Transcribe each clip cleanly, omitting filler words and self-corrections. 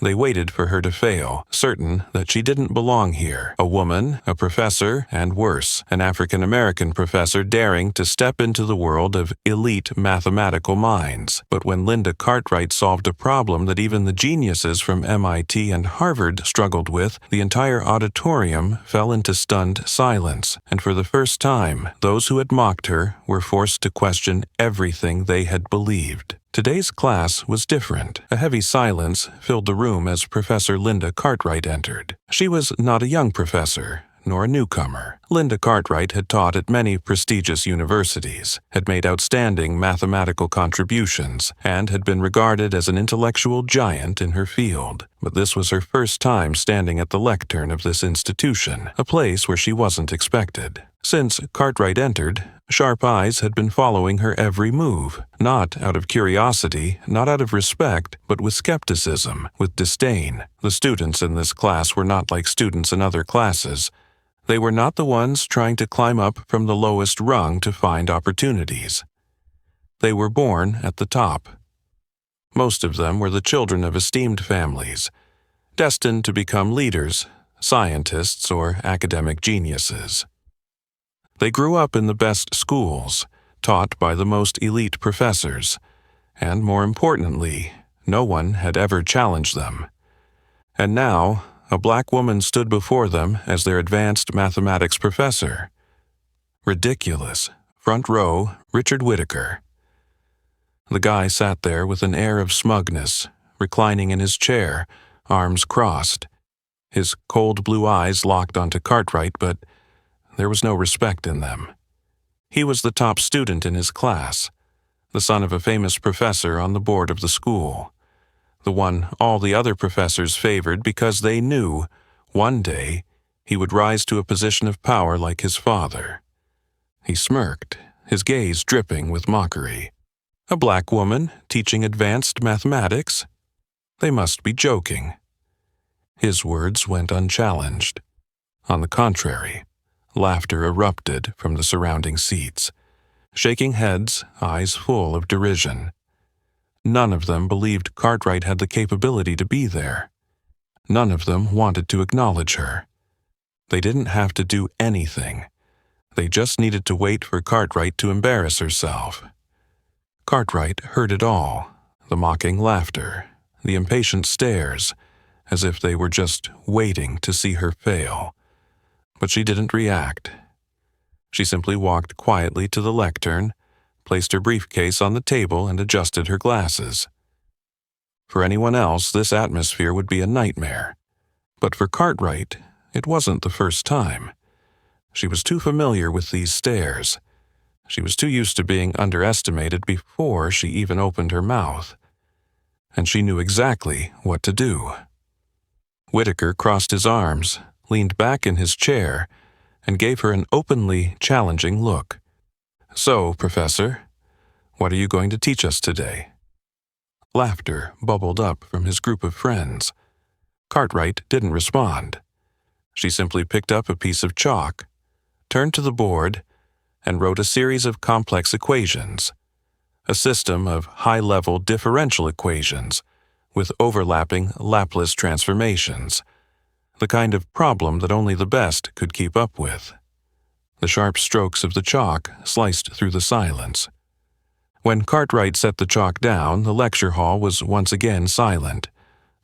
They waited for her to fail, certain that she didn't belong here. A woman, a professor, and worse, an African-American professor daring to step into the world of elite mathematical minds. But when Linda Cartwright solved a problem that even the geniuses from MIT and Harvard struggled with, the entire auditorium fell into stunned silence, and for the first time, those who had mocked her were forced to question everything they had believed. Today's class was different. A heavy silence filled the room as Professor Linda Cartwright entered. She was not a young professor, nor a newcomer. Linda Cartwright had taught at many prestigious universities, had made outstanding mathematical contributions, and had been regarded as an intellectual giant in her field. But this was her first time standing at the lectern of this institution, a place where she wasn't expected. Since Cartwright entered, sharp eyes had been following her every move, not out of curiosity, not out of respect, but with skepticism, with disdain. The students in this class were not like students in other classes. They were not the ones trying to climb up from the lowest rung to find opportunities. They were born at the top. Most of them were the children of esteemed families, destined to become leaders, scientists, or academic geniuses. They grew up in the best schools, taught by the most elite professors, and more importantly, no one had ever challenged them. And now, a black woman stood before them as their advanced mathematics professor. Ridiculous. Front row, Richard Whittaker. The guy sat there with an air of smugness, reclining in his chair, arms crossed. His cold blue eyes locked onto Cartwright, but there was no respect in them. He was the top student in his class, the son of a famous professor on the board of the school, the one all the other professors favored because they knew, one day, he would rise to a position of power like his father. He smirked, his gaze dripping with mockery. A black woman teaching advanced mathematics? They must be joking. His words went unchallenged. On the contrary, laughter erupted from the surrounding seats, shaking heads, eyes full of derision. None of them believed Cartwright had the capability to be there. None of them wanted to acknowledge her. They didn't have to do anything. They just needed to wait for Cartwright to embarrass herself. Cartwright heard it all, the mocking laughter, the impatient stares, as if they were just waiting to see her fail. But she didn't react. She simply walked quietly to the lectern, placed her briefcase on the table, and adjusted her glasses. For anyone else, this atmosphere would be a nightmare. But for Cartwright, it wasn't the first time. She was too familiar with these stares. She was too used to being underestimated before she even opened her mouth. And she knew exactly what to do. Whittaker crossed his arms, leaned back in his chair, and gave her an openly challenging look. "So, Professor, what are you going to teach us today?" Laughter bubbled up from his group of friends. Cartwright didn't respond. She simply picked up a piece of chalk, turned to the board, and wrote a series of complex equations, a system of high-level differential equations with overlapping Laplace transformations, the kind of problem that only the best could keep up with. The sharp strokes of the chalk sliced through the silence. When Cartwright set the chalk down, the lecture hall was once again silent.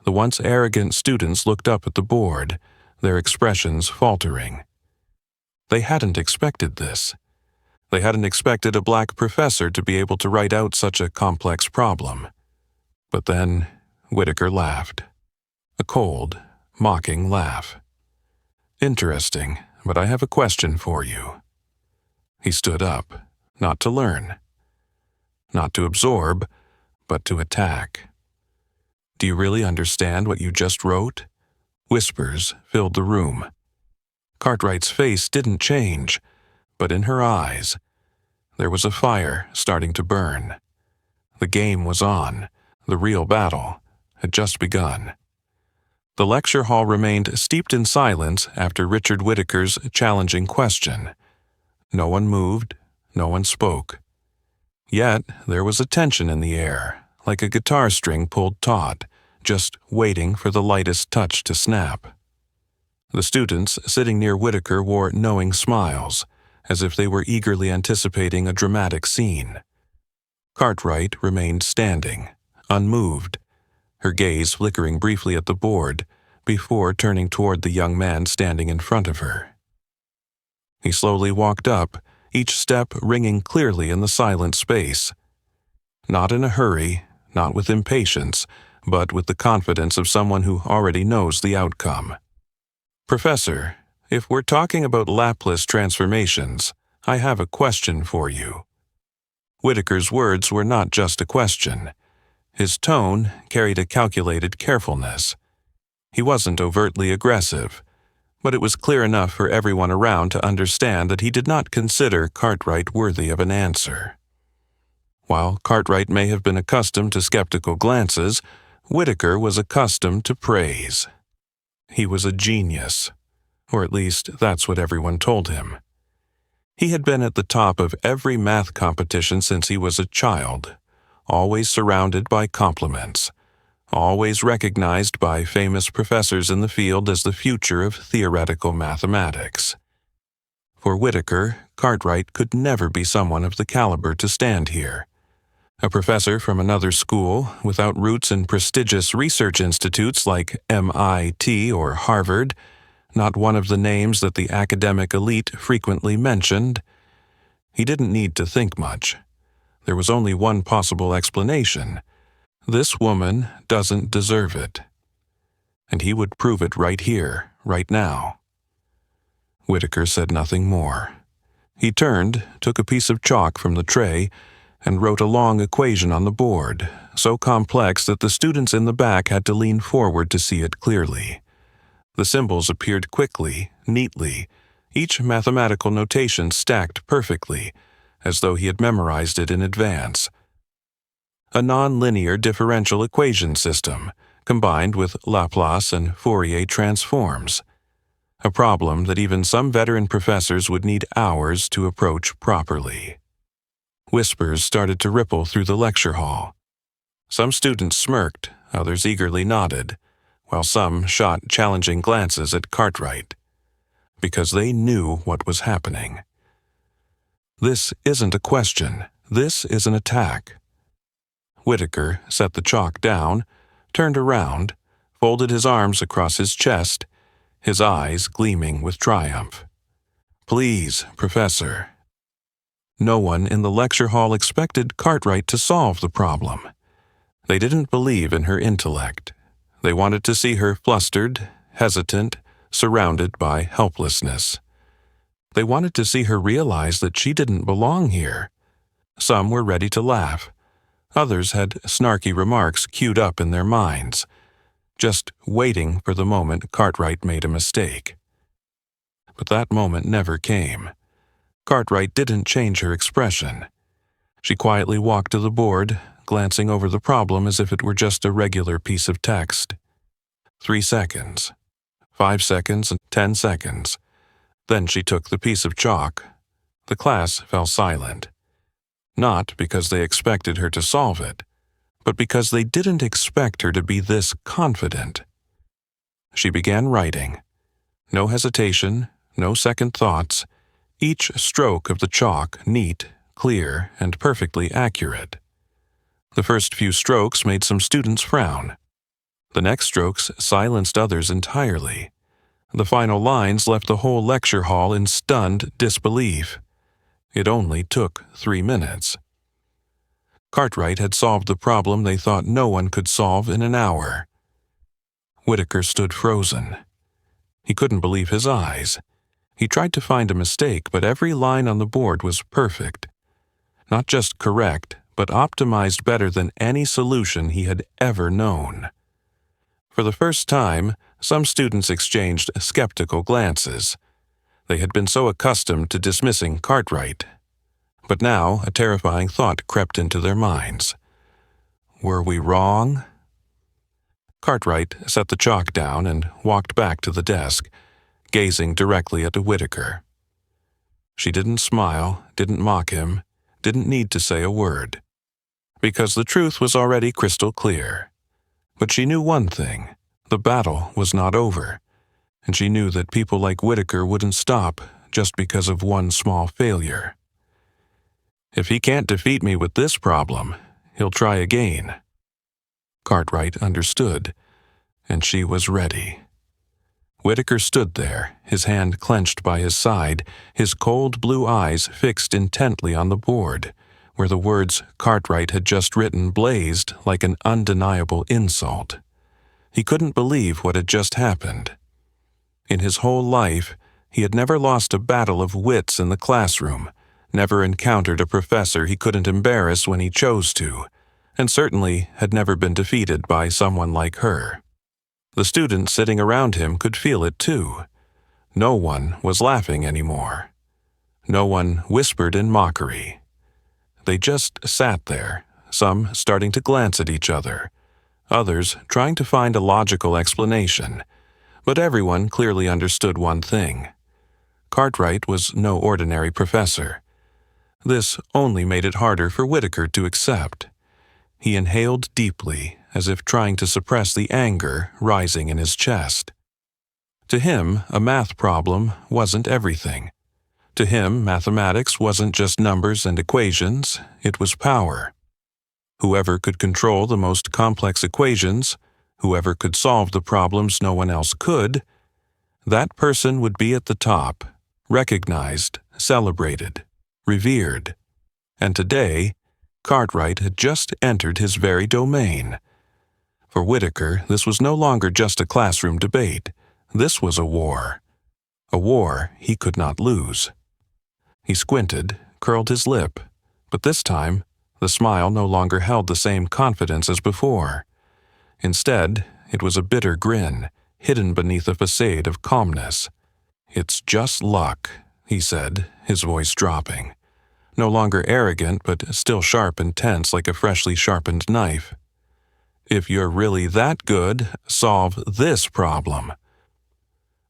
The once arrogant students looked up at the board, their expressions faltering. They hadn't expected this. They hadn't expected a black professor to be able to write out such a complex problem. But then Whittaker laughed. A cold, mocking laugh. "Interesting, but I have a question for you." He stood up, not to learn, not to absorb, but to attack. "Do you really understand what you just wrote?" Whispers filled the room. Cartwright's face didn't change, but in her eyes, there was a fire starting to burn. The game was on. The real battle had just begun. The lecture hall remained steeped in silence after Richard Whittaker's challenging question. No one moved, no one spoke. Yet there was a tension in the air, like a guitar string pulled taut, just waiting for the lightest touch to snap. The students sitting near Whitaker wore knowing smiles, as if they were eagerly anticipating a dramatic scene. Cartwright remained standing, unmoved, her gaze flickering briefly at the board before turning toward the young man standing in front of her. He slowly walked up, each step ringing clearly in the silent space. Not in a hurry, not with impatience, but with the confidence of someone who already knows the outcome. "Professor, if we're talking about Laplace transformations, I have a question for you." Whitaker's words were not just a question. His tone carried a calculated carefulness. He wasn't overtly aggressive, but it was clear enough for everyone around to understand that he did not consider Cartwright worthy of an answer. While Cartwright may have been accustomed to skeptical glances, Whitaker was accustomed to praise. He was a genius, or at least that's what everyone told him. He had been at the top of every math competition since he was a child, always surrounded by compliments, always recognized by famous professors in the field as the future of theoretical mathematics. For Whitaker, Cartwright could never be someone of the caliber to stand here. A professor from another school, without roots in prestigious research institutes like MIT or Harvard, not one of the names that the academic elite frequently mentioned. He didn't need to think much. There was only one possible explanation. This woman doesn't deserve it. And he would prove it right here, right now. Whitaker said nothing more. He turned, took a piece of chalk from the tray, and wrote a long equation on the board, so complex that the students in the back had to lean forward to see it clearly. The symbols appeared quickly, neatly, each mathematical notation stacked perfectly, as though he had memorized it in advance. A nonlinear differential equation system, combined with Laplace and Fourier transforms. A problem that even some veteran professors would need hours to approach properly. Whispers started to ripple through the lecture hall. Some students smirked, others eagerly nodded, while some shot challenging glances at Cartwright, because they knew what was happening. This isn't a question, this is an attack. Whitaker set the chalk down, turned around, folded his arms across his chest, his eyes gleaming with triumph. "Please, Professor." No one in the lecture hall expected Cartwright to solve the problem. They didn't believe in her intellect. They wanted to see her flustered, hesitant, surrounded by helplessness. They wanted to see her realize that she didn't belong here. Some were ready to laugh. Others had snarky remarks queued up in their minds, just waiting for the moment Cartwright made a mistake. But that moment never came. Cartwright didn't change her expression. She quietly walked to the board, glancing over the problem as if it were just a regular piece of text. 3 seconds, 5 seconds, and 10 seconds. Then she took the piece of chalk. The class fell silent. Not because they expected her to solve it, but because they didn't expect her to be this confident. She began writing. No hesitation, no second thoughts, each stroke of the chalk neat, clear, and perfectly accurate. The first few strokes made some students frown. The next strokes silenced others entirely. The final lines left the whole lecture hall in stunned disbelief. It only took 3 minutes. Cartwright had solved the problem they thought no one could solve in an hour. Whitaker stood frozen. He couldn't believe his eyes. He tried to find a mistake, but every line on the board was perfect. Not just correct, but optimized better than any solution he had ever known. For the first time, some students exchanged skeptical glances. They had been so accustomed to dismissing Cartwright. But now a terrifying thought crept into their minds. Were we wrong? Cartwright set the chalk down and walked back to the desk, gazing directly at Whitaker. She didn't smile, didn't mock him, didn't need to say a word. Because the truth was already crystal clear. But she knew one thing: the battle was not over, and she knew that people like Whitaker wouldn't stop just because of one small failure. If he can't defeat me with this problem, he'll try again. Cartwright understood, and she was ready. Whitaker stood there, his hand clenched by his side, his cold blue eyes fixed intently on the board, where the words Cartwright had just written blazed like an undeniable insult. He couldn't believe what had just happened. In his whole life, he had never lost a battle of wits in the classroom, never encountered a professor he couldn't embarrass when he chose to, and certainly had never been defeated by someone like her. The students sitting around him could feel it too. No one was laughing anymore. No one whispered in mockery. They just sat there, some starting to glance at each other, others trying to find a logical explanation, but everyone clearly understood one thing. Cartwright was no ordinary professor. This only made it harder for Whitaker to accept. He inhaled deeply, as if trying to suppress the anger rising in his chest. To him, a math problem wasn't everything. To him, mathematics wasn't just numbers and equations, it was power. Whoever could control the most complex equations, whoever could solve the problems no one else could, that person would be at the top, recognized, celebrated, revered. And today, Cartwright had just entered his very domain. For Whitaker, this was no longer just a classroom debate. This was a war he could not lose. He squinted, curled his lip, but this time, the smile no longer held the same confidence as before. Instead, it was a bitter grin, hidden beneath a facade of calmness. "It's just luck," he said, his voice dropping. No longer arrogant, but still sharp and tense like a freshly sharpened knife. "If you're really that good, solve this problem."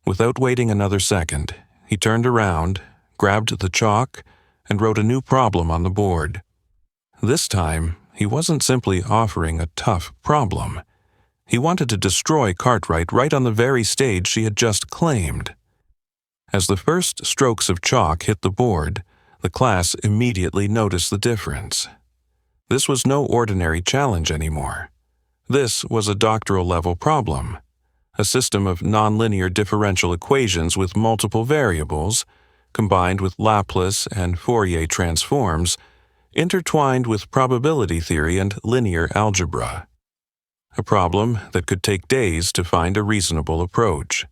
Without waiting another second, he turned around, grabbed the chalk, and wrote a new problem on the board. This time, he wasn't simply offering a tough problem. He wanted to destroy Cartwright right on the very stage she had just claimed. As the first strokes of chalk hit the board, the class immediately noticed the difference. This was no ordinary challenge anymore. This was a doctoral-level problem, a system of nonlinear differential equations with multiple variables, combined with Laplace and Fourier transforms, intertwined with probability theory and linear algebra. A problem that could take days to find a reasonable approach.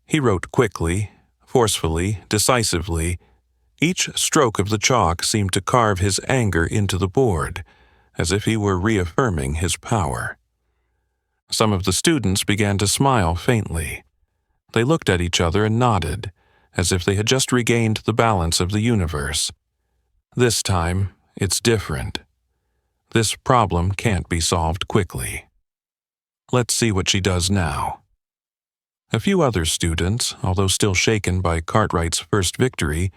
He wrote quickly, forcefully, decisively. Each stroke of the chalk seemed to carve his anger into the board, as if he were reaffirming his power. Some of the students began to smile faintly. They looked at each other and nodded, as if they had just regained the balance of the universe. This time, it's different. This problem can't be solved quickly. Let's see what she does now. A few other students, although still shaken by Cartwright's first victory,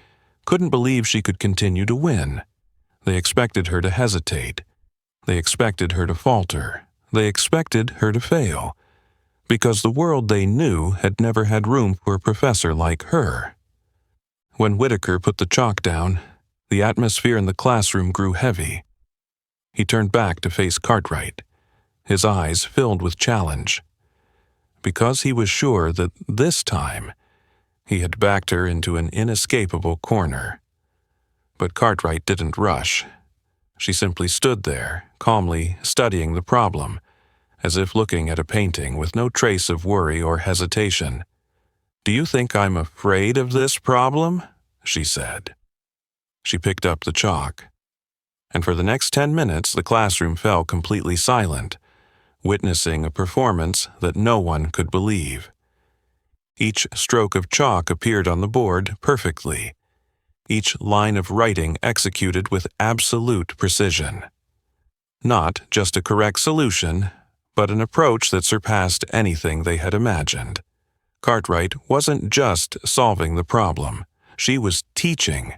couldn't believe she could continue to win. They expected her to hesitate. They expected her to falter. They expected her to fail, because the world they knew had never had room for a professor like her. When Whitaker put the chalk down, the atmosphere in the classroom grew heavy. He turned back to face Cartwright, his eyes filled with challenge. Because he was sure that this time he had backed her into an inescapable corner. But Cartwright didn't rush. She simply stood there, calmly studying the problem, as if looking at a painting with no trace of worry or hesitation. "Do you think I'm afraid of this problem?" she said. She picked up the chalk, and for the next 10 minutes the classroom fell completely silent, witnessing a performance that no one could believe. Each stroke of chalk appeared on the board perfectly, each line of writing executed with absolute precision. Not just a correct solution, but an approach that surpassed anything they had imagined. Cartwright wasn't just solving the problem, she was teaching.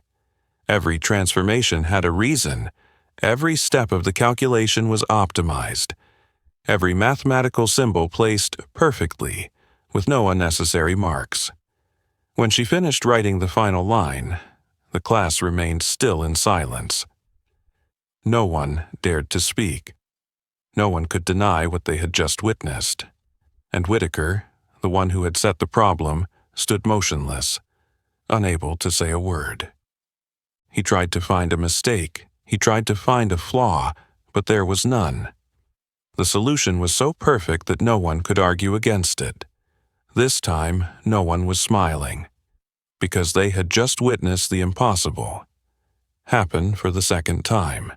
Every transformation had a reason. Every step of the calculation was optimized. every mathematical symbol placed perfectly, with no unnecessary marks. When she finished writing the final line, the class remained still in silence. No one dared to speak. No one could deny what they had just witnessed. And Whitaker, the one who had set the problem, stood motionless, unable to say a word. He tried to find a mistake. He tried to find a flaw, but there was none. The solution was so perfect that no one could argue against it. This time, no one was smiling, because they had just witnessed the impossible happen for the second time.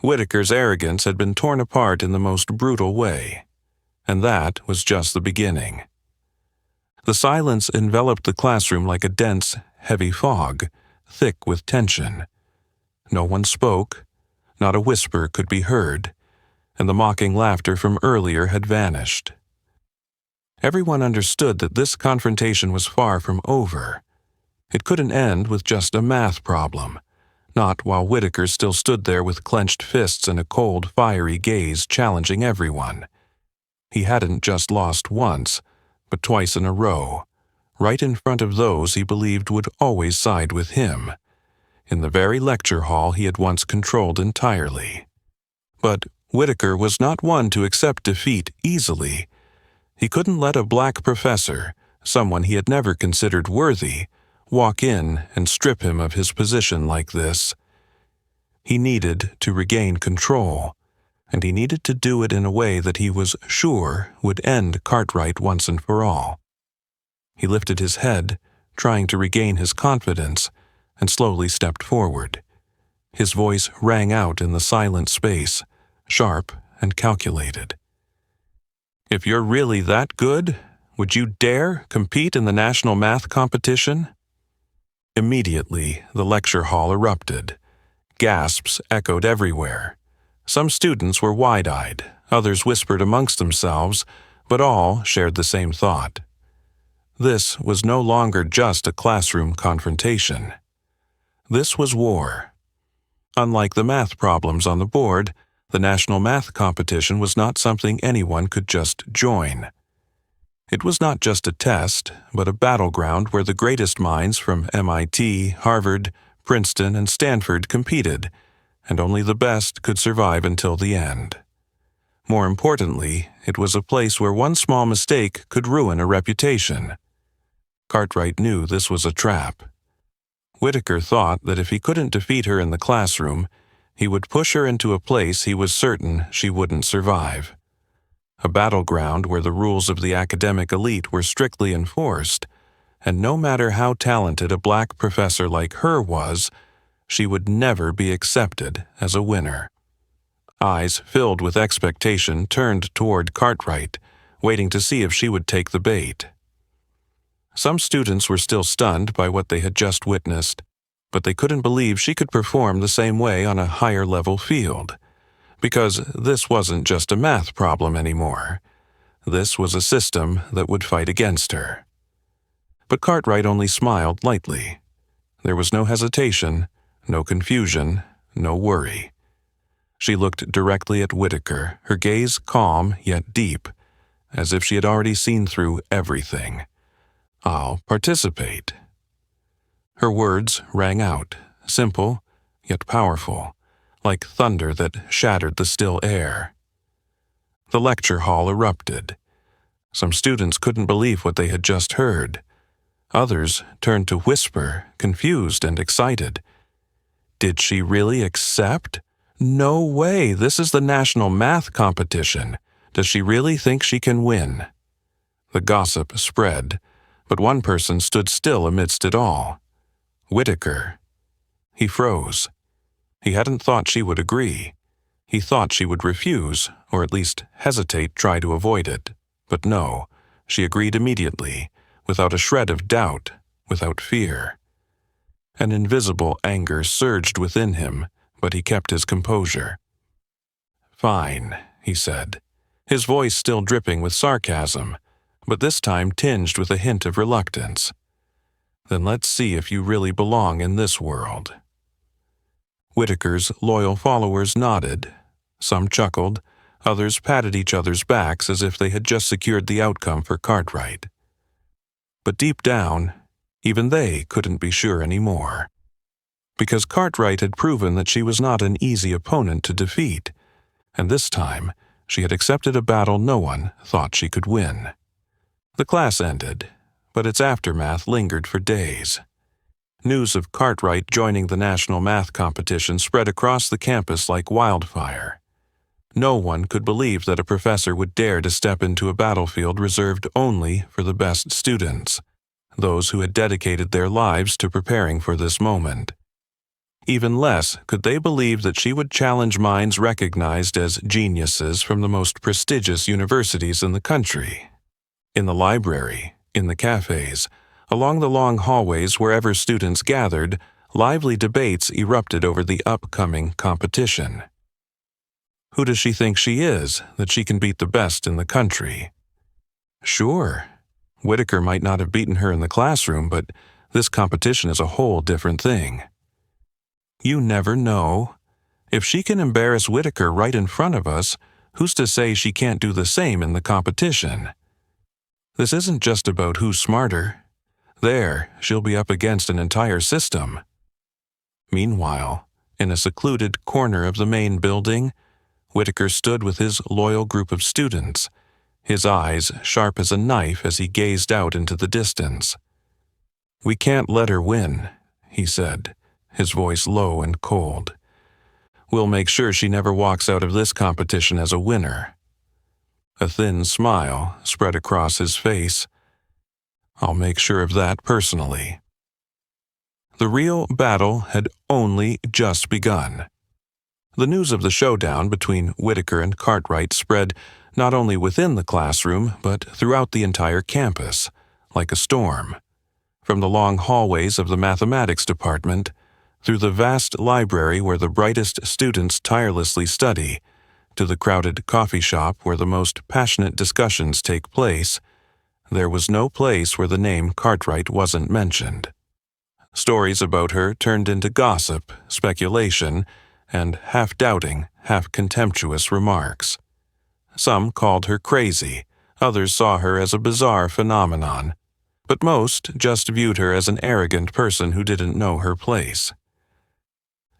Whitaker's arrogance had been torn apart in the most brutal way, and that was just the beginning. The silence enveloped the classroom like a dense, heavy fog, thick with tension. No one spoke, not a whisper could be heard, and the mocking laughter from earlier had vanished. Everyone understood that this confrontation was far from over. It couldn't end with just a math problem, not while Whitaker still stood there with clenched fists and a cold, fiery gaze challenging everyone. He hadn't just lost once, but twice in a row, right in front of those he believed would always side with him, in the very lecture hall he had once controlled entirely. But Whitaker was not one to accept defeat easily. He couldn't let a black professor, someone he had never considered worthy, walk in and strip him of his position like this. He needed to regain control, and he needed to do it in a way that he was sure would end Cartwright once and for all. He lifted his head, trying to regain his confidence, and slowly stepped forward. His voice rang out in the silent space, sharp and calculated. "If you're really that good, would you dare compete in the national math competition?" Immediately, the lecture hall erupted. Gasps echoed everywhere. Some students were wide-eyed, others whispered amongst themselves, but all shared the same thought. This was no longer just a classroom confrontation. This was war. Unlike the math problems on the board, the national math competition was not something anyone could just join. It was not just a test, but a battleground where the greatest minds from MIT, Harvard, Princeton, and Stanford competed, and only the best could survive until the end. More importantly, it was a place where one small mistake could ruin a reputation. Cartwright knew this was a trap. Whitaker thought that if he couldn't defeat her in the classroom, he would push her into a place he was certain she wouldn't survive. A battleground where the rules of the academic elite were strictly enforced, and no matter how talented a black professor like her was, she would never be accepted as a winner. Eyes filled with expectation turned toward Cartwright, waiting to see if she would take the bait. Some students were still stunned by what they had just witnessed, but they couldn't believe she could perform the same way on a higher-level field. Because this wasn't just a math problem anymore. This was a system that would fight against her. But Cartwright only smiled lightly. There was no hesitation, no confusion, no worry. She looked directly at Whitaker, her gaze calm yet deep, as if she had already seen through everything. "I'll participate." Her words rang out, simple yet powerful, like thunder that shattered the still air. The lecture hall erupted. Some students couldn't believe what they had just heard. Others turned to whisper, confused and excited. Did she really accept? No way, this is the national math competition. Does she really think she can win? The gossip spread, but one person stood still amidst it all. Whitaker. He froze. He hadn't thought she would agree. He thought she would refuse, or at least hesitate, try to avoid it. But no, she agreed immediately, without a shred of doubt, without fear. An invisible anger surged within him, but he kept his composure. "Fine," he said, his voice still dripping with sarcasm, but this time tinged with a hint of reluctance. "Then let's see if you really belong in this world." Whitaker's loyal followers nodded. Some chuckled, Others patted each other's backs as if they had just secured the outcome for Cartwright. But deep down, even they couldn't be sure anymore. Because Cartwright had proven that she was not an easy opponent to defeat, and this time she had accepted a battle no one thought she could win. The class ended, but its aftermath lingered for days. News of Cartwright joining the national math competition spread across the campus like wildfire. No one could believe that a professor would dare to step into a battlefield reserved only for the best students, those who had dedicated their lives to preparing for this moment. Even less could they believe that she would challenge minds recognized as geniuses from the most prestigious universities in the country. In the library, in the cafes, along the long hallways wherever students gathered, lively debates erupted over the upcoming competition. Who does she think she is, that she can beat the best in the country? Sure, Whitaker might not have beaten her in the classroom, but this competition is a whole different thing. You never know. If she can embarrass Whitaker right in front of us, who's to say she can't do the same in the competition? This isn't just about who's smarter. There, she'll be up against an entire system. Meanwhile, in a secluded corner of the main building, Whitaker stood with his loyal group of students, his eyes sharp as a knife as he gazed out into the distance. "We can't let her win," he said, his voice low and cold. "We'll make sure she never walks out of this competition as a winner." A thin smile spread across his face. "I'll make sure of that personally." The real battle had only just begun. The news of the showdown between Whitaker and Cartwright spread not only within the classroom, but throughout the entire campus, like a storm. From the long hallways of the mathematics department, through the vast library where the brightest students tirelessly study, to the crowded coffee shop where the most passionate discussions take place, there was no place where the name Cartwright wasn't mentioned. Stories about her turned into gossip, speculation, and half-doubting, half-contemptuous remarks. Some called her crazy, others saw her as a bizarre phenomenon, but most just viewed her as an arrogant person who didn't know her place.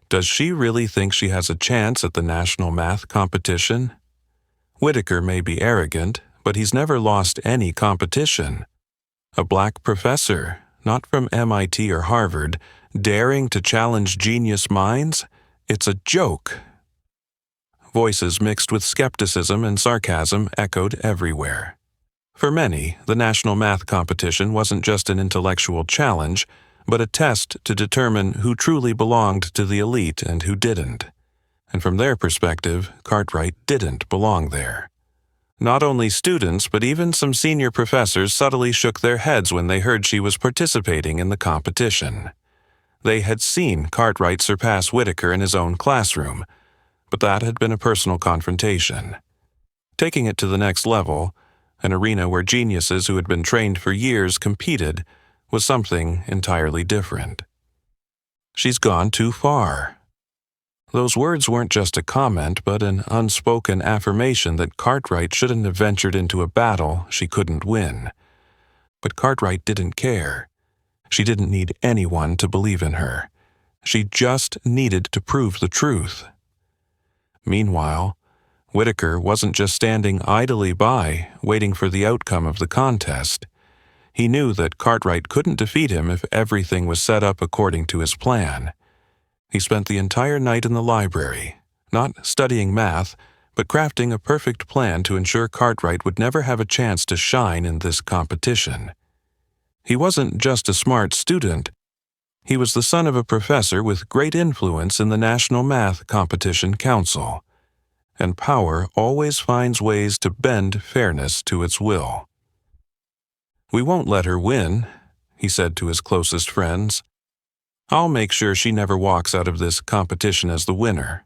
Does she really think she has a chance at the national math competition? Whitaker may be arrogant, but he's never lost any competition. A black professor, not from MIT or Harvard, daring to challenge genius minds? It's a joke. Voices mixed with skepticism and sarcasm echoed everywhere. For many, the national math competition wasn't just an intellectual challenge, but a test to determine who truly belonged to the elite and who didn't. And from their perspective, Cartwright didn't belong there. Not only students, but even some senior professors subtly shook their heads when they heard she was participating in the competition. They had seen Cartwright surpass Whitaker in his own classroom, but that had been a personal confrontation. Taking it to the next level, an arena where geniuses who had been trained for years competed, was something entirely different. "She's gone too far." Those words weren't just a comment, but an unspoken affirmation that Cartwright shouldn't have ventured into a battle she couldn't win. But Cartwright didn't care. She didn't need anyone to believe in her. She just needed to prove the truth. Meanwhile, Whitaker wasn't just standing idly by, waiting for the outcome of the contest. He knew that Cartwright couldn't defeat him if everything was set up according to his plan. He spent the entire night in the library, not studying math, but crafting a perfect plan to ensure Cartwright would never have a chance to shine in this competition. He wasn't just a smart student. He was the son of a professor with great influence in the National Math Competition Council. And power always finds ways to bend fairness to its will. "We won't let her win," he said to his closest friends. "I'll make sure she never walks out of this competition as the winner."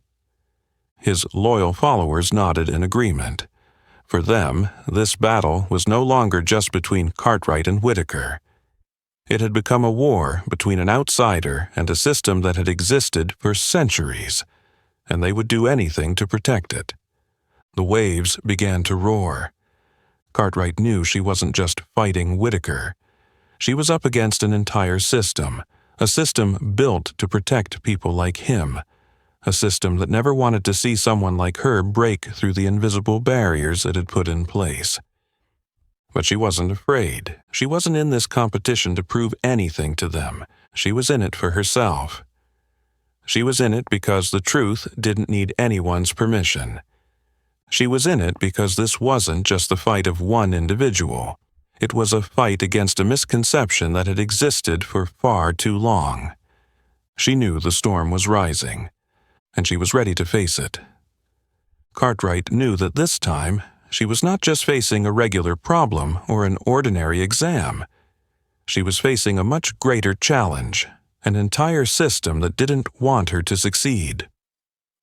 His loyal followers nodded in agreement. For them, this battle was no longer just between Cartwright and Whitaker. It had become a war between an outsider and a system that had existed for centuries, and they would do anything to protect it. The waves began to roar. Cartwright knew she wasn't just fighting Whitaker. She was up against an entire system, a system built to protect people like him, a system that never wanted to see someone like her break through the invisible barriers it had put in place. But she wasn't afraid. She wasn't in this competition to prove anything to them. She was in it for herself. She was in it because the truth didn't need anyone's permission. She was in it because this wasn't just the fight of one individual. It was a fight against a misconception that had existed for far too long. She knew the storm was rising, and she was ready to face it. Cartwright knew that this time, she was not just facing a regular problem or an ordinary exam. She was facing a much greater challenge, an entire system that didn't want her to succeed.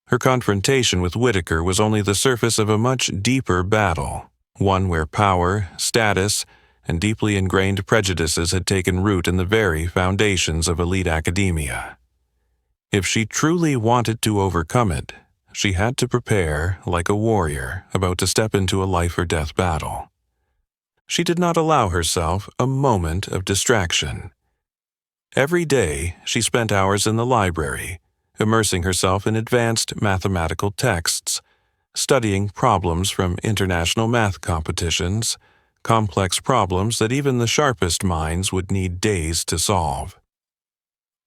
Her confrontation with Whitaker was only the surface of a much deeper battle, one where power, status, and deeply ingrained prejudices had taken root in the very foundations of elite academia. If she truly wanted to overcome it, she had to prepare like a warrior about to step into a life-or-death battle. She did not allow herself a moment of distraction. Every day, she spent hours in the library, immersing herself in advanced mathematical texts, studying problems from international math competitions, complex problems that even the sharpest minds would need days to solve.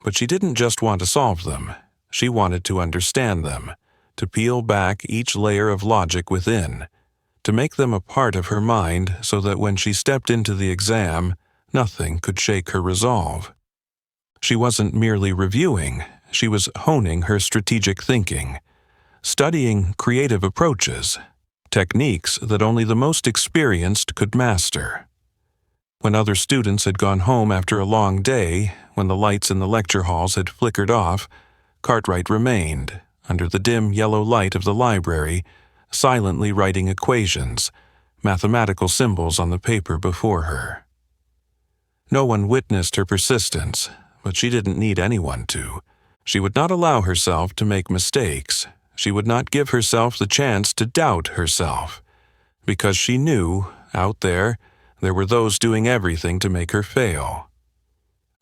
But she didn't just want to solve them. She wanted to understand them, to peel back each layer of logic within, to make them a part of her mind so that when she stepped into the exam, nothing could shake her resolve. She wasn't merely reviewing, she was honing her strategic thinking, studying creative approaches, techniques that only the most experienced could master. When other students had gone home after a long day, when the lights in the lecture halls had flickered off, Cartwright remained, under the dim yellow light of the library, silently writing equations, mathematical symbols on the paper before her. No one witnessed her persistence, but she didn't need anyone to. She would not allow herself to make mistakes. She would not give herself the chance to doubt herself, because she knew, out there were those doing everything to make her fail.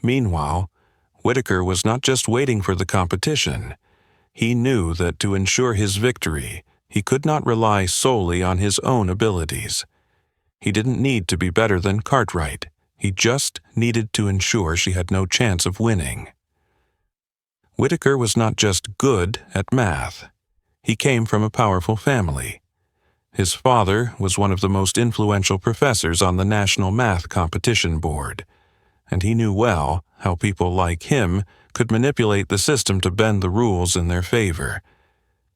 Meanwhile, Whitaker was not just waiting for the competition. He knew that to ensure his victory, he could not rely solely on his own abilities. He didn't need to be better than Cartwright. He just needed to ensure she had no chance of winning. Whitaker was not just good at math. He came from a powerful family. His father was one of the most influential professors on the National Math Competition Board, and he knew well how people like him could manipulate the system to bend the rules in their favor.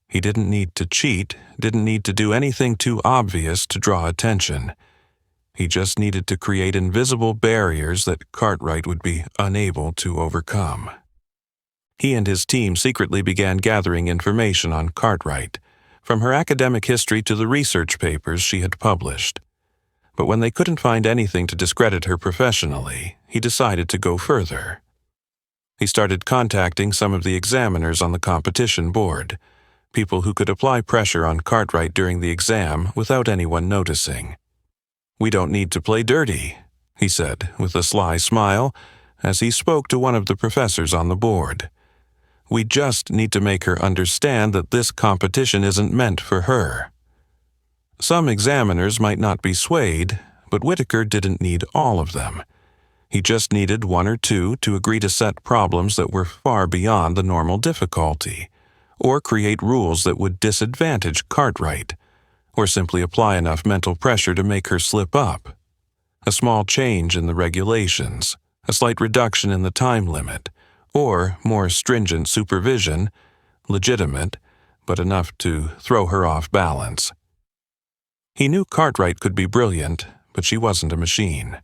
He didn't need to cheat, didn't need to do anything too obvious to draw attention. He just needed to create invisible barriers that Cartwright would be unable to overcome. He and his team secretly began gathering information on Cartwright, from her academic history to the research papers she had published. But when they couldn't find anything to discredit her professionally, he decided to go further. He started contacting some of the examiners on the competition board, people who could apply pressure on Cartwright during the exam without anyone noticing. "We don't need to play dirty," he said with a sly smile as he spoke to one of the professors on the board. "We just need to make her understand that this competition isn't meant for her." Some examiners might not be swayed, but Whitaker didn't need all of them. He just needed one or two to agree to set problems that were far beyond the normal difficulty, or create rules that would disadvantage Cartwright, or simply apply enough mental pressure to make her slip up. A small change in the regulations, a slight reduction in the time limit, or more stringent supervision, legitimate, but enough to throw her off balance. He knew Cartwright could be brilliant, but she wasn't a machine.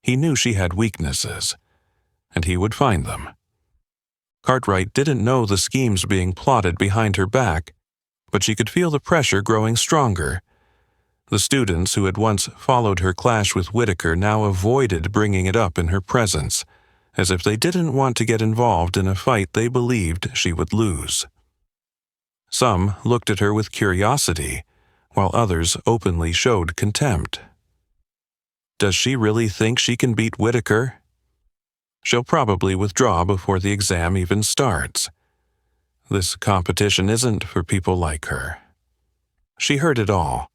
He knew she had weaknesses, and he would find them. Cartwright didn't know the schemes being plotted behind her back, but she could feel the pressure growing stronger. The students who had once followed her clash with Whitaker now avoided bringing it up in her presence, as if they didn't want to get involved in a fight they believed she would lose. Some looked at her with curiosity, while others openly showed contempt. Does she really think she can beat Whitaker? She'll probably withdraw before the exam even starts. This competition isn't for people like her. She heard it all,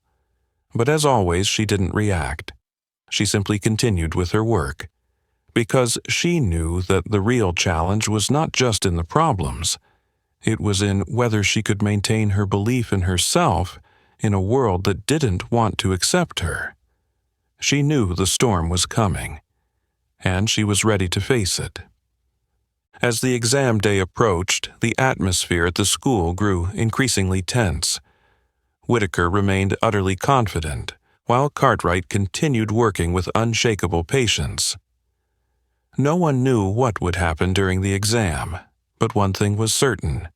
but as always, she didn't react. She simply continued with her work, because she knew that the real challenge was not just in the problems. It was in whether she could maintain her belief in herself in a world that didn't want to accept her. She knew the storm was coming, and she was ready to face it. As the exam day approached, the atmosphere at the school grew increasingly tense. Whitaker remained utterly confident, while Cartwright continued working with unshakable patience. No one knew what would happen during the exam, but one thing was certain.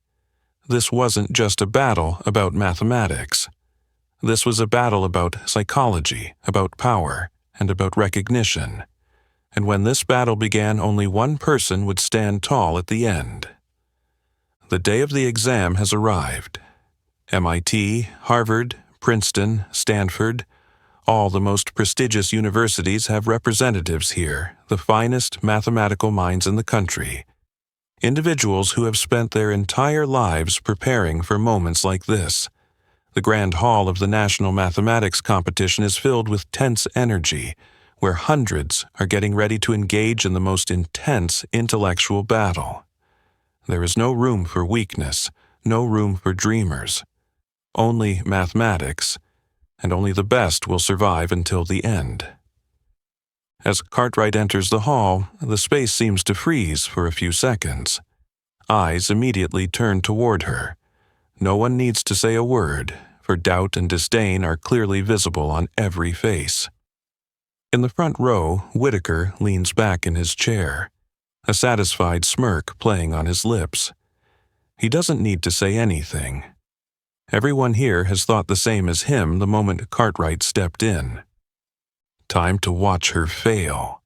This wasn't just a battle about mathematics. This was a battle about psychology, about power, and about recognition. And when this battle began, only one person would stand tall at the end. The day of the exam has arrived. MIT, Harvard, Princeton, Stanford, all the most prestigious universities have representatives here, the finest mathematical minds in the country. Individuals who have spent their entire lives preparing for moments like this. The grand hall of the National Mathematics Competition is filled with tense energy, where hundreds are getting ready to engage in the most intense intellectual battle. There is no room for weakness, no room for dreamers. Only mathematics, and only the best will survive until the end. As Cartwright enters the hall, the space seems to freeze for a few seconds. Eyes immediately turn toward her. No one needs to say a word, for doubt and disdain are clearly visible on every face. In the front row, Whitaker leans back in his chair, a satisfied smirk playing on his lips. He doesn't need to say anything. Everyone here has thought the same as him the moment Cartwright stepped in. Time to watch her fail.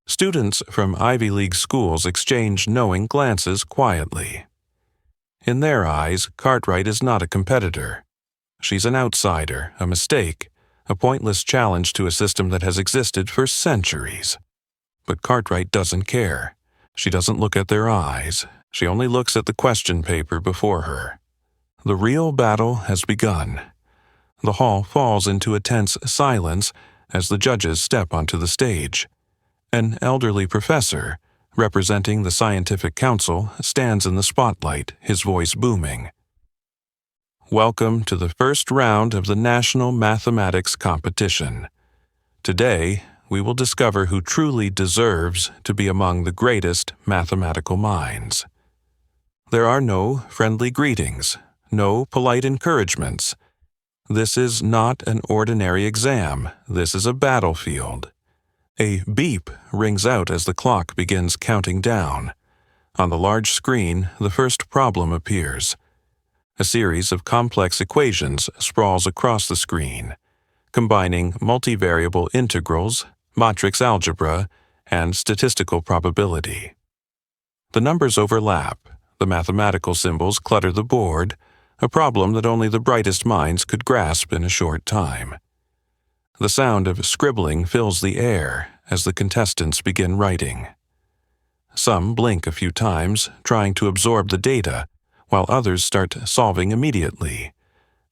Students from Ivy League schools exchange knowing glances quietly. In their eyes, Cartwright is not a competitor. She's an outsider, a mistake, a pointless challenge to a system that has existed for centuries. But Cartwright doesn't care. She doesn't look at their eyes. She only looks at the question paper before her. The real battle has begun. The hall falls into a tense silence as the judges step onto the stage. An elderly professor, representing the scientific council, stands in the spotlight, his voice booming. Welcome to the first round of the National Mathematics Competition. Today, we will discover who truly deserves to be among the greatest mathematical minds. There are no friendly greetings, no polite encouragements. This is not an ordinary exam. This is a battlefield. A beep rings out as the clock begins counting down. On the large screen, the first problem appears. A series of complex equations sprawls across the screen, combining multivariable integrals, matrix algebra, and statistical probability. The numbers overlap. The mathematical symbols clutter the board, a problem that only the brightest minds could grasp in a short time. The sound of scribbling fills the air as the contestants begin writing. Some blink a few times, trying to absorb the data, while others start solving immediately,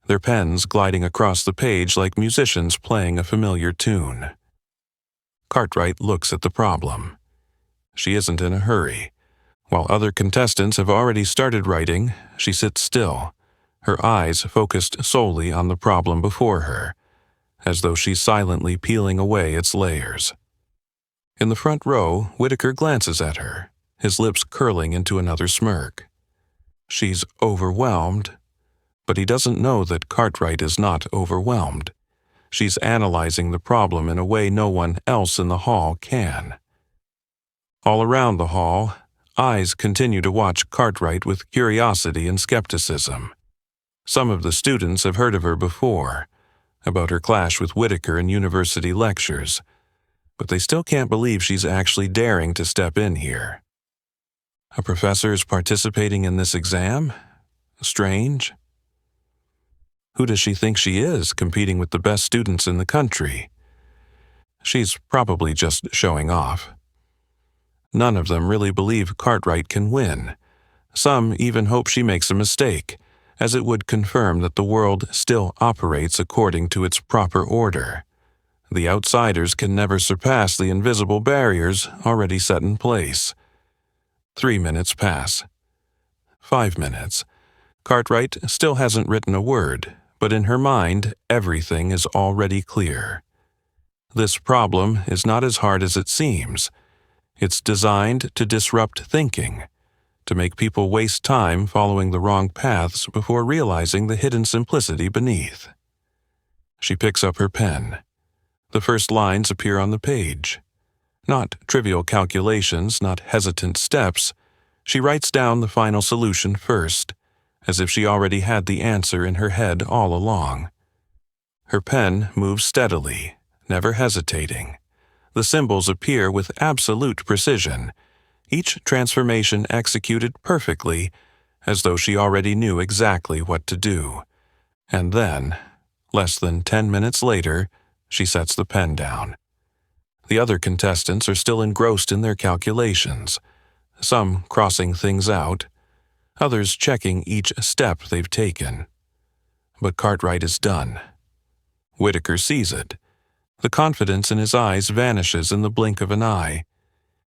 their pens gliding across the page like musicians playing a familiar tune. Cartwright looks at the problem. She isn't in a hurry. While other contestants have already started writing, she sits still, her eyes focused solely on the problem before her, as though she's silently peeling away its layers. In the front row, Whitaker glances at her, his lips curling into another smirk. She's overwhelmed, but he doesn't know that Cartwright is not overwhelmed. She's analyzing the problem in a way no one else in the hall can. All around the hall, eyes continue to watch Cartwright with curiosity and skepticism. Some of the students have heard of her before, about her clash with Whitaker in university lectures, but they still can't believe she's actually daring to step in here. A professor is participating in this exam? Strange. Who does she think she is, competing with the best students in the country? She's probably just showing off. None of them really believe Cartwright can win. Some even hope she makes a mistake, as it would confirm that the world still operates according to its proper order. The outsiders can never surpass the invisible barriers already set in place. 3 minutes pass. 5 minutes. Cartwright still hasn't written a word, but in her mind, everything is already clear. This problem is not as hard as it seems. It's designed to disrupt thinking, to make people waste time following the wrong paths before realizing the hidden simplicity beneath. She picks up her pen. The first lines appear on the page. Not trivial calculations, not hesitant steps. She writes down the final solution first, as if she already had the answer in her head all along. Her pen moves steadily, never hesitating. The symbols appear with absolute precision, each transformation executed perfectly, as though she already knew exactly what to do. And then, less than 10 minutes later, she sets the pen down. The other contestants are still engrossed in their calculations, some crossing things out, others checking each step they've taken. But Cartwright is done. Whitaker sees it. The confidence in his eyes vanishes in the blink of an eye.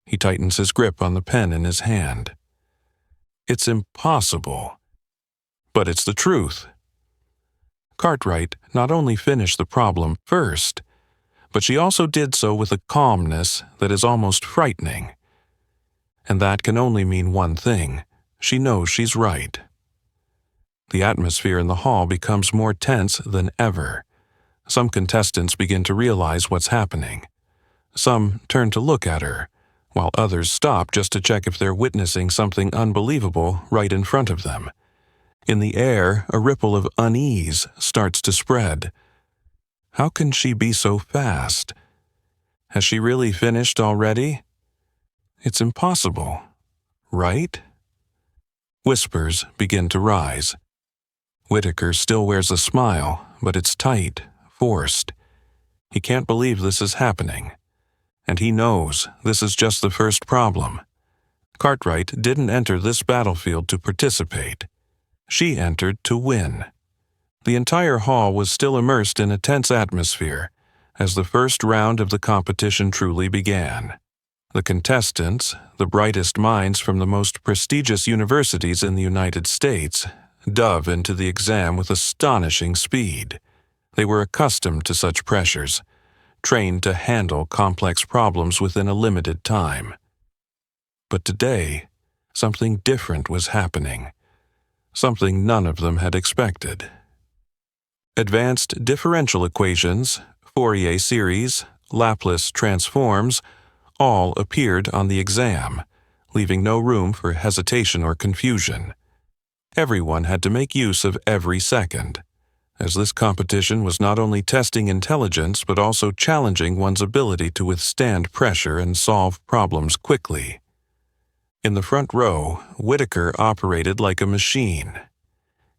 He tightens his grip on the pen in his hand. It's impossible. But it's the truth. Cartwright not only finished the problem first, but she also did so with a calmness that is almost frightening. And that can only mean one thing. She knows she's right. The atmosphere in the hall becomes more tense than ever. Some contestants begin to realize what's happening. Some turn to look at her, while others stop just to check if they're witnessing something unbelievable right in front of them. In the air, a ripple of unease starts to spread. How can she be so fast? Has she really finished already? It's impossible, right? Whispers begin to rise. Whitaker still wears a smile, but it's tight, forced. He can't believe this is happening. And he knows this is just the first problem. Cartwright didn't enter this battlefield to participate. She entered to win. The entire hall was still immersed in a tense atmosphere as the first round of the competition truly began. The contestants, the brightest minds from the most prestigious universities in the United States, dove into the exam with astonishing speed. They were accustomed to such pressures, trained to handle complex problems within a limited time. But today, something different was happening, something none of them had expected. Advanced differential equations, Fourier series, Laplace transforms, all appeared on the exam, leaving no room for hesitation or confusion. Everyone had to make use of every second, as this competition was not only testing intelligence but also challenging one's ability to withstand pressure and solve problems quickly. In the front row, Whitaker operated like a machine.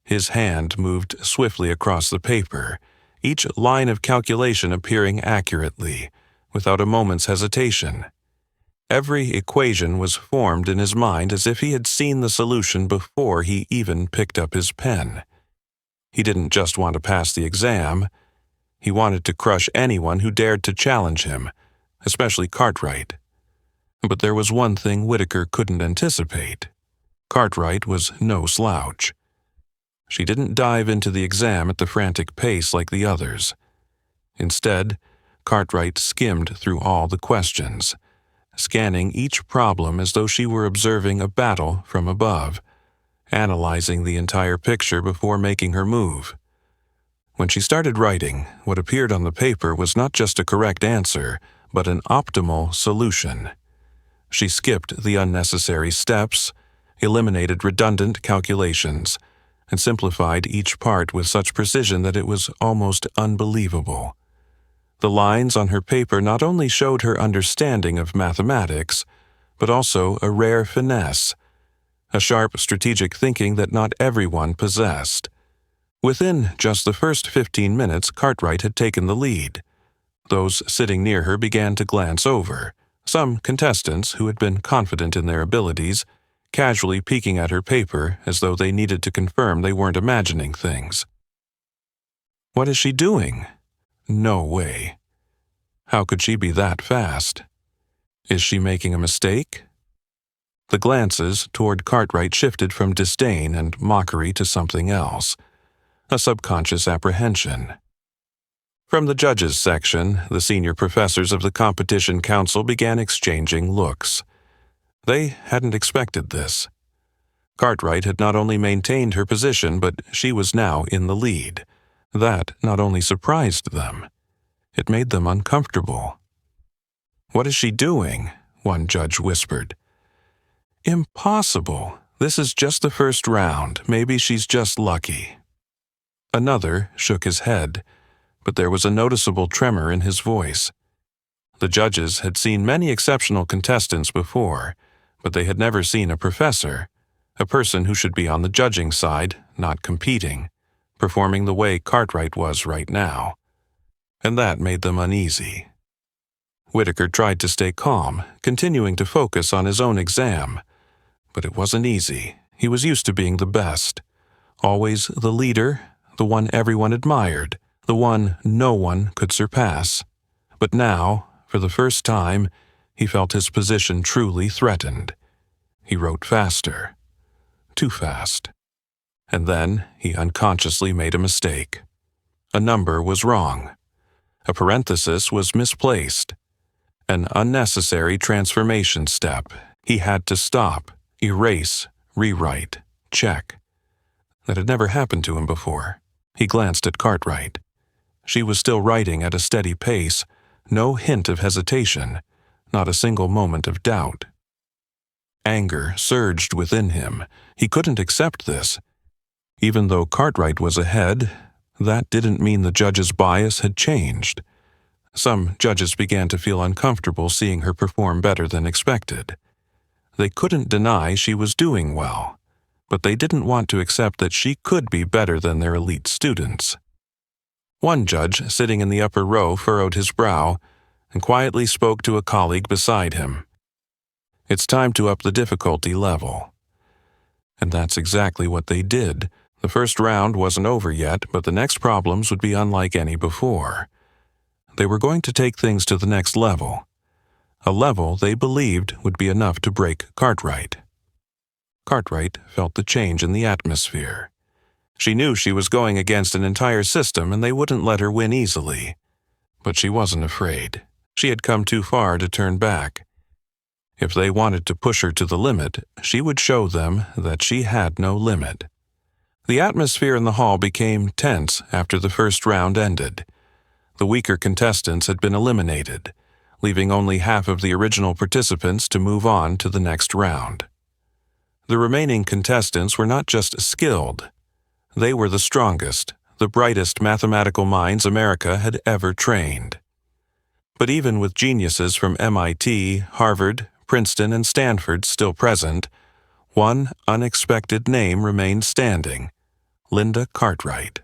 His hand moved swiftly across the paper, each line of calculation appearing accurately, without a moment's hesitation. Every equation was formed in his mind as if he had seen the solution before he even picked up his pen. He didn't just want to pass the exam. He wanted to crush anyone who dared to challenge him, especially Cartwright. But there was one thing Whitaker couldn't anticipate. Cartwright was no slouch. She didn't dive into the exam at the frantic pace like the others. Instead, Cartwright skimmed through all the questions, scanning each problem as though she were observing a battle from above, analyzing the entire picture before making her move. When she started writing, what appeared on the paper was not just a correct answer, but an optimal solution. She skipped the unnecessary steps, eliminated redundant calculations, and simplified each part with such precision that it was almost unbelievable. The lines on her paper not only showed her understanding of mathematics, but also a rare finesse, a sharp strategic thinking that not everyone possessed. Within just the first 15 minutes, Cartwright had taken the lead. Those sitting near her began to glance over, some contestants who had been confident in their abilities, casually peeking at her paper as though they needed to confirm they weren't imagining things. What is she doing? No way. How could she be that fast? Is she making a mistake? The glances toward Cartwright shifted from disdain and mockery to something else, a subconscious apprehension. From the judges section, the senior professors of the competition council began exchanging looks. They hadn't expected this. Cartwright had not only maintained her position, but she was now in the lead. That not only surprised them, it made them uncomfortable. "What is she doing?" one judge whispered. "Impossible. This is just the first round. Maybe she's just lucky." Another shook his head, but there was a noticeable tremor in his voice. The judges had seen many exceptional contestants before, but they had never seen a professor, a person who should be on the judging side, not competing, performing the way Cartwright was right now. And that made them uneasy. Whitaker tried to stay calm, continuing to focus on his own exam. But it wasn't easy. He was used to being the best. Always the leader, the one everyone admired, the one no one could surpass. But now, for the first time, he felt his position truly threatened. He wrote faster. Too fast. And then he unconsciously made a mistake. A number was wrong. A parenthesis was misplaced. An unnecessary transformation step. He had to stop, erase, rewrite, check. That had never happened to him before. He glanced at Cartwright. She was still writing at a steady pace, no hint of hesitation, not a single moment of doubt. Anger surged within him. He couldn't accept this. Even though Cartwright was ahead, that didn't mean the judge's bias had changed. Some judges began to feel uncomfortable seeing her perform better than expected. They couldn't deny she was doing well, but they didn't want to accept that she could be better than their elite students. One judge, sitting in the upper row, furrowed his brow and quietly spoke to a colleague beside him. "It's time to up the difficulty level." And that's exactly what they did. The first round wasn't over yet, but the next problems would be unlike any before. They were going to take things to the next level, a level they believed would be enough to break Cartwright. Cartwright felt the change in the atmosphere. She knew she was going against an entire system and they wouldn't let her win easily. But she wasn't afraid. She had come too far to turn back. If they wanted to push her to the limit, she would show them that she had no limit. The atmosphere in the hall became tense after the first round ended. The weaker contestants had been eliminated, leaving only half of the original participants to move on to the next round. The remaining contestants were not just skilled. They were the strongest, the brightest mathematical minds America had ever trained. But even with geniuses from MIT, Harvard, Princeton, and Stanford still present, one unexpected name remained standing: Linda Cartwright.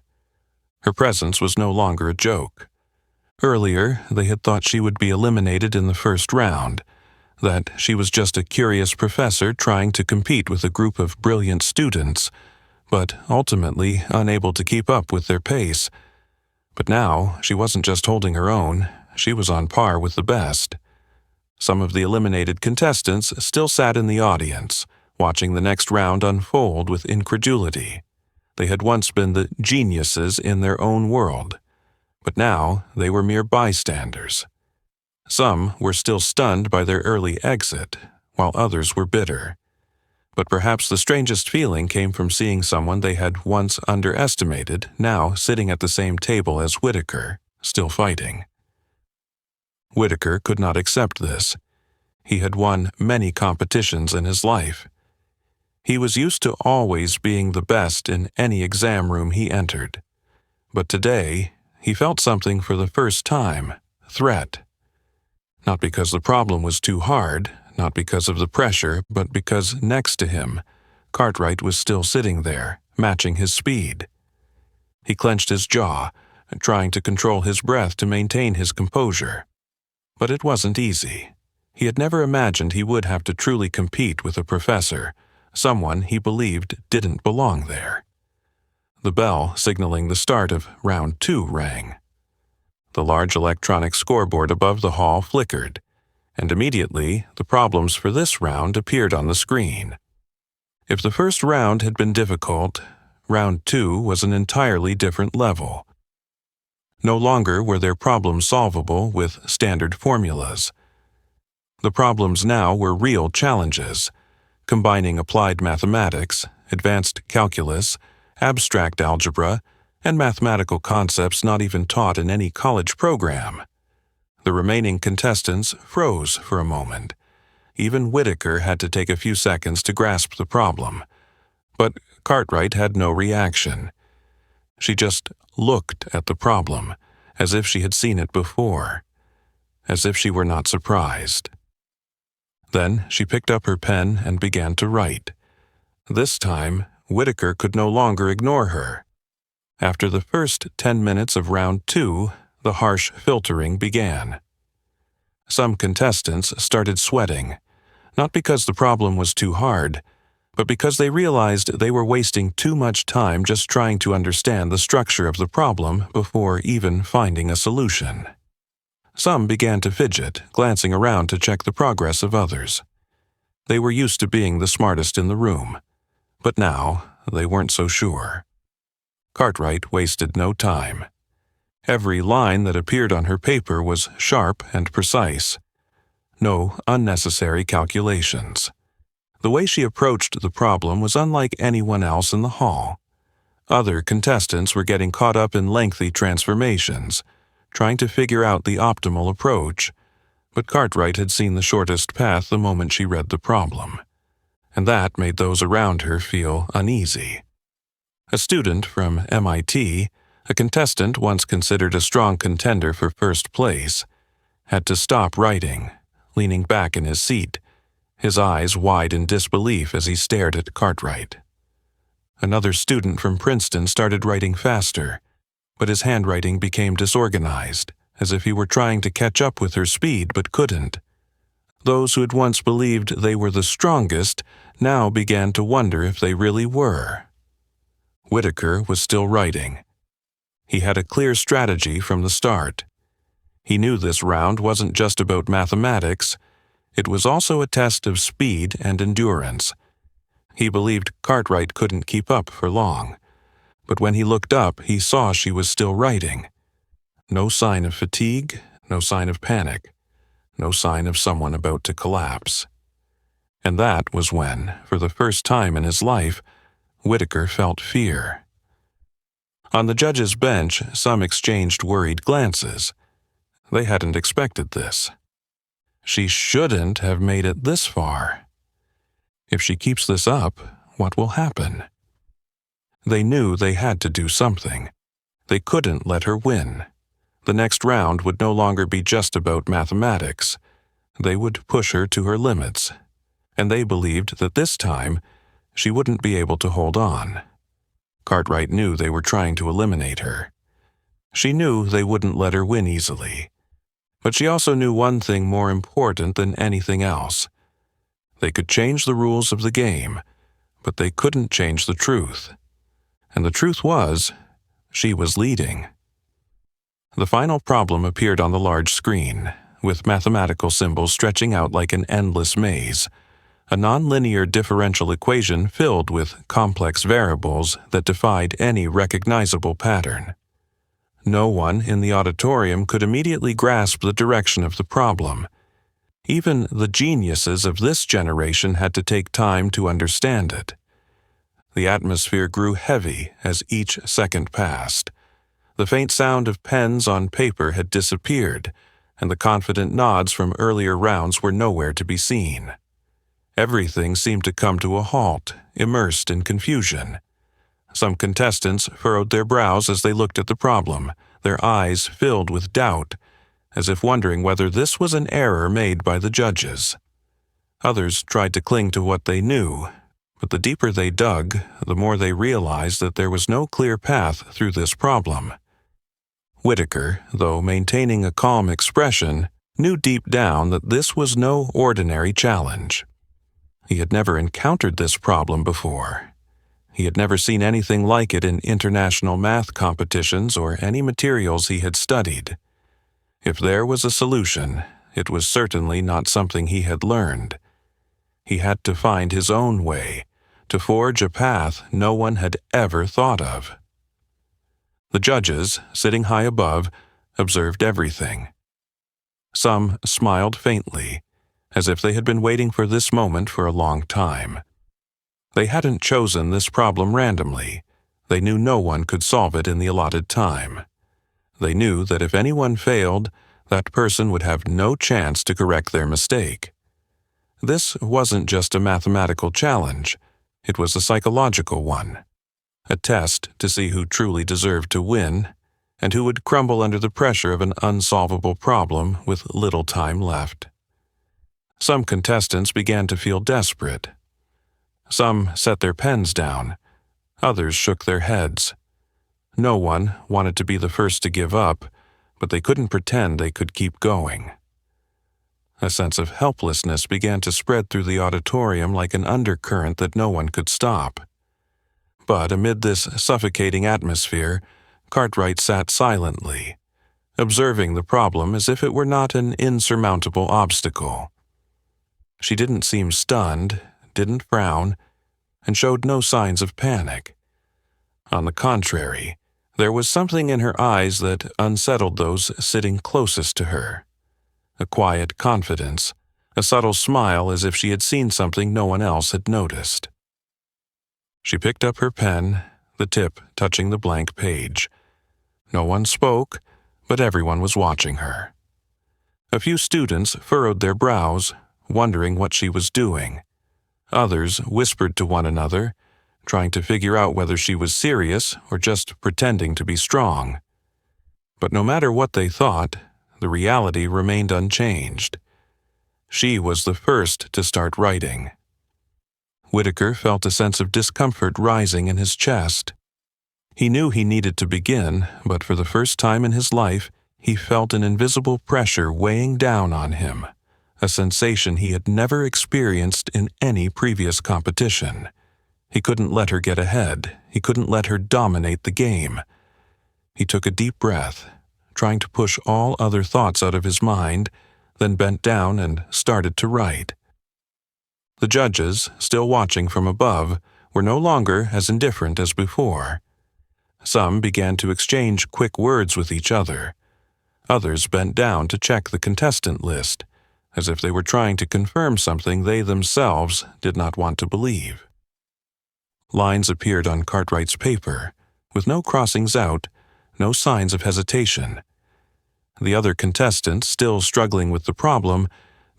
Her presence was no longer a joke. Earlier, they had thought she would be eliminated in the first round, that she was just a curious professor trying to compete with a group of brilliant students, but ultimately unable to keep up with their pace. But now, she wasn't just holding her own, she was on par with the best. Some of the eliminated contestants still sat in the audience, watching the next round unfold with incredulity. They had once been the geniuses in their own world, but now they were mere bystanders. Some were still stunned by their early exit, while others were bitter. But perhaps the strangest feeling came from seeing someone they had once underestimated now sitting at the same table as Whitaker, still fighting. Whitaker could not accept this. He had won many competitions in his life. He was used to always being the best in any exam room he entered. But today, he felt something for the first time: threat. Not because the problem was too hard, not because of the pressure, but because next to him, Cartwright was still sitting there, matching his speed. He clenched his jaw, trying to control his breath to maintain his composure. But it wasn't easy. He had never imagined he would have to truly compete with a professor, someone he believed didn't belong there. The bell signaling the start of round 2 rang. The large electronic scoreboard above the hall flickered, and immediately the problems for this round appeared on the screen. If the first round had been difficult, round 2 was an entirely different level. No longer were their problems solvable with standard formulas. The problems now were real challenges, combining applied mathematics, advanced calculus, abstract algebra, and mathematical concepts not even taught in any college program. The remaining contestants froze for a moment. Even Whitaker had to take a few seconds to grasp the problem. But Cartwright had no reaction. She just looked at the problem, as if she had seen it before, as if she were not surprised. Then she picked up her pen and began to write. This time, Whitaker could no longer ignore her. After the first 10 minutes of round 2, the harsh filtering began. Some contestants started sweating, not because the problem was too hard, but because they realized they were wasting too much time just trying to understand the structure of the problem before even finding a solution. Some began to fidget, glancing around to check the progress of others. They were used to being the smartest in the room, but now they weren't so sure. Cartwright wasted no time. Every line that appeared on her paper was sharp and precise. No unnecessary calculations. The way she approached the problem was unlike anyone else in the hall. Other contestants were getting caught up in lengthy transformations, trying to figure out the optimal approach, but Cartwright had seen the shortest path the moment she read the problem, and that made those around her feel uneasy. A student from MIT, a contestant once considered a strong contender for first place, had to stop writing, leaning back in his seat, his eyes wide in disbelief as he stared at Cartwright. Another student from Princeton started writing faster, but his handwriting became disorganized, as if he were trying to catch up with her speed but couldn't. Those who had once believed they were the strongest now began to wonder if they really were. Whitaker was still writing. He had a clear strategy from the start. He knew this round wasn't just about mathematics, it was also a test of speed and endurance. He believed Cartwright couldn't keep up for long, but when he looked up, he saw she was still writing. No sign of fatigue, no sign of panic, no sign of someone about to collapse. And that was when, for the first time in his life, Whitaker felt fear. On the judge's bench, some exchanged worried glances. They hadn't expected this. She shouldn't have made it this far. If she keeps this up, what will happen? They knew they had to do something. They couldn't let her win. The next round would no longer be just about mathematics. They would push her to her limits, and they believed that this time she wouldn't be able to hold on. Cartwright knew they were trying to eliminate her. She knew they wouldn't let her win easily. But she also knew one thing more important than anything else. They could change the rules of the game, but they couldn't change the truth. And the truth was, she was leading. The final problem appeared on the large screen, with mathematical symbols stretching out like an endless maze, a nonlinear differential equation filled with complex variables that defied any recognizable pattern. No one in the auditorium could immediately grasp the direction of the problem. Even the geniuses of this generation had to take time to understand it. The atmosphere grew heavy as each second passed. The faint sound of pens on paper had disappeared, and the confident nods from earlier rounds were nowhere to be seen. Everything seemed to come to a halt, immersed in confusion. Some contestants furrowed their brows as they looked at the problem, their eyes filled with doubt, as if wondering whether this was an error made by the judges. Others tried to cling to what they knew, But the deeper they dug, the more they realized that there was no clear path through this problem. Whitaker, though maintaining a calm expression, knew deep down that this was no ordinary challenge. He had never encountered this problem before. He had never seen anything like it in international math competitions or any materials he had studied. If there was a solution, it was certainly not something he had learned. He had to find his own way, to forge a path no one had ever thought of. The judges, sitting high above, observed everything. Some smiled faintly, as if they had been waiting for this moment for a long time. They hadn't chosen this problem randomly. They knew no one could solve it in the allotted time. They knew that if anyone failed, that person would have no chance to correct their mistake. This wasn't just a mathematical challenge. It was a psychological one. A test to see who truly deserved to win, and who would crumble under the pressure of an unsolvable problem with little time left. Some contestants began to feel desperate. Some set their pens down. Others shook their heads. No one wanted to be the first to give up, but they couldn't pretend they could keep going. A sense of helplessness began to spread through the auditorium like an undercurrent that no one could stop. But amid this suffocating atmosphere, Cartwright sat silently, observing the problem as if it were not an insurmountable obstacle. She didn't seem stunned, didn't frown, and showed no signs of panic. On the contrary, there was something in her eyes that unsettled those sitting closest to her. A quiet confidence, a subtle smile as if she had seen something no one else had noticed. She picked up her pen, the tip touching the blank page. No one spoke, but everyone was watching her. A few students furrowed their brows, wondering what she was doing. Others whispered to one another, trying to figure out whether she was serious or just pretending to be strong. But no matter what they thought, the reality remained unchanged. She was the first to start writing. Whitaker felt a sense of discomfort rising in his chest. He knew he needed to begin, but for the first time in his life, he felt an invisible pressure weighing down on him, a sensation he had never experienced in any previous competition. He couldn't let her get ahead. He couldn't let her dominate the game. He took a deep breath, trying to push all other thoughts out of his mind, then bent down and started to write. The judges, still watching from above, were no longer as indifferent as before. Some began to exchange quick words with each other. Others bent down to check the contestant list, as if they were trying to confirm something they themselves did not want to believe. Lines appeared on Cartwright's paper, with no crossings out, no signs of hesitation. The other contestants, still struggling with the problem,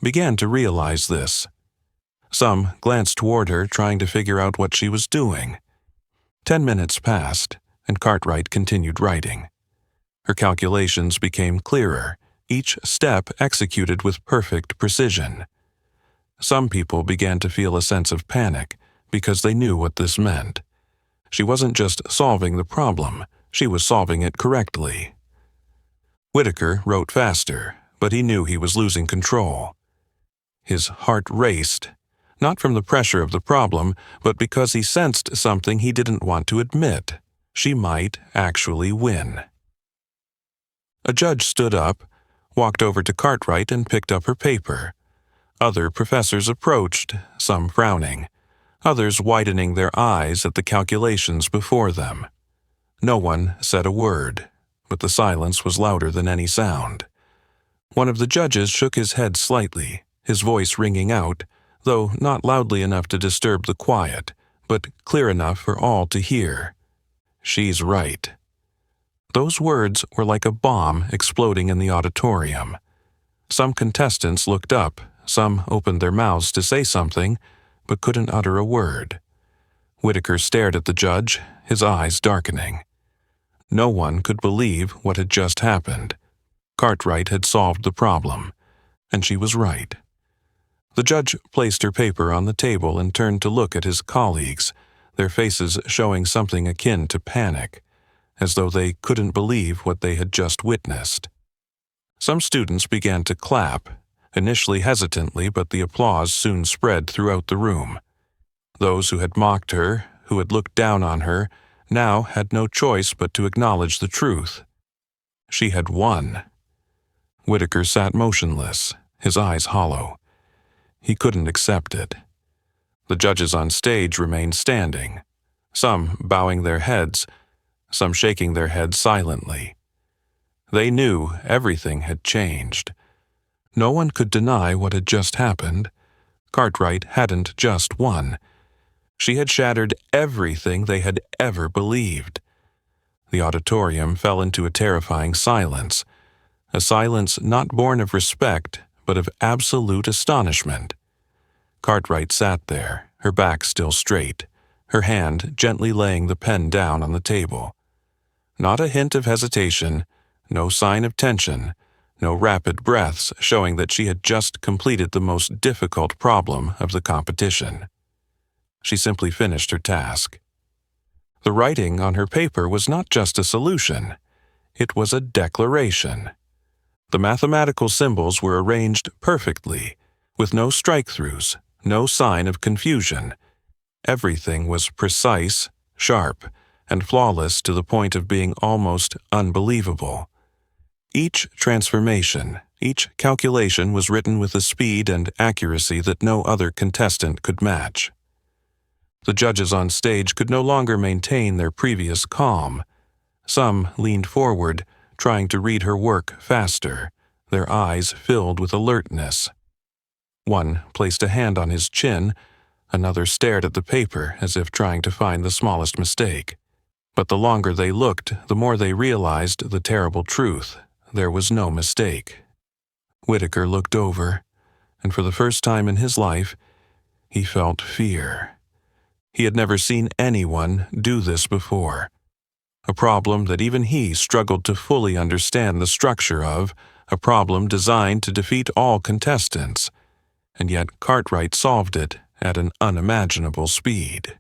began to realize this. Some glanced toward her, trying to figure out what she was doing. 10 minutes passed, and Cartwright continued writing. Her calculations became clearer, each step executed with perfect precision. Some people began to feel a sense of panic, because they knew what this meant. She wasn't just solving the problem, she was solving it correctly. Whitaker wrote faster, but he knew he was losing control. His heart raced, not from the pressure of the problem, but because he sensed something he didn't want to admit. She might actually win. A judge stood up, walked over to Cartwright and picked up her paper. Other professors approached, some frowning, others widening their eyes at the calculations before them. No one said a word, but the silence was louder than any sound. One of the judges shook his head slightly, his voice ringing out, though not loudly enough to disturb the quiet, but clear enough for all to hear. "She's right." Those words were like a bomb exploding in the auditorium. Some contestants looked up, some opened their mouths to say something, but couldn't utter a word. Whitaker stared at the judge, his eyes darkening. No one could believe what had just happened. Cartwright had solved the problem, and she was right. The judge placed her paper on the table and turned to look at his colleagues, their faces showing something akin to panic, as though they couldn't believe what they had just witnessed. Some students began to clap, initially hesitantly, but the applause soon spread throughout the room. Those who had mocked her, who had looked down on her, now had no choice but to acknowledge the truth. She had won. Whitaker sat motionless, his eyes hollow. He couldn't accept it. The judges on stage remained standing, some bowing their heads, some shaking their heads silently. They knew everything had changed. No one could deny what had just happened. Cartwright hadn't just won. She had shattered everything they had ever believed. The auditorium fell into a terrifying silence, a silence not born of respect, but of absolute astonishment. Cartwright sat there, her back still straight, her hand gently laying the pen down on the table. Not a hint of hesitation, no sign of tension, no rapid breaths showing that she had just completed the most difficult problem of the competition. She simply finished her task. The writing on her paper was not just a solution, it was a declaration. The mathematical symbols were arranged perfectly, with no strike-throughs, no sign of confusion. Everything was precise, sharp, and flawless to the point of being almost unbelievable. Each transformation, each calculation was written with a speed and accuracy that no other contestant could match. The judges on stage could no longer maintain their previous calm. Some leaned forward, trying to read her work faster, their eyes filled with alertness. One placed a hand on his chin, another stared at the paper as if trying to find the smallest mistake. But the longer they looked, the more they realized the terrible truth. There was no mistake. Whitaker looked over, and for the first time in his life, he felt fear. He had never seen anyone do this before. A problem that even he struggled to fully understand the structure of, a problem designed to defeat all contestants, and yet Cartwright solved it at an unimaginable speed.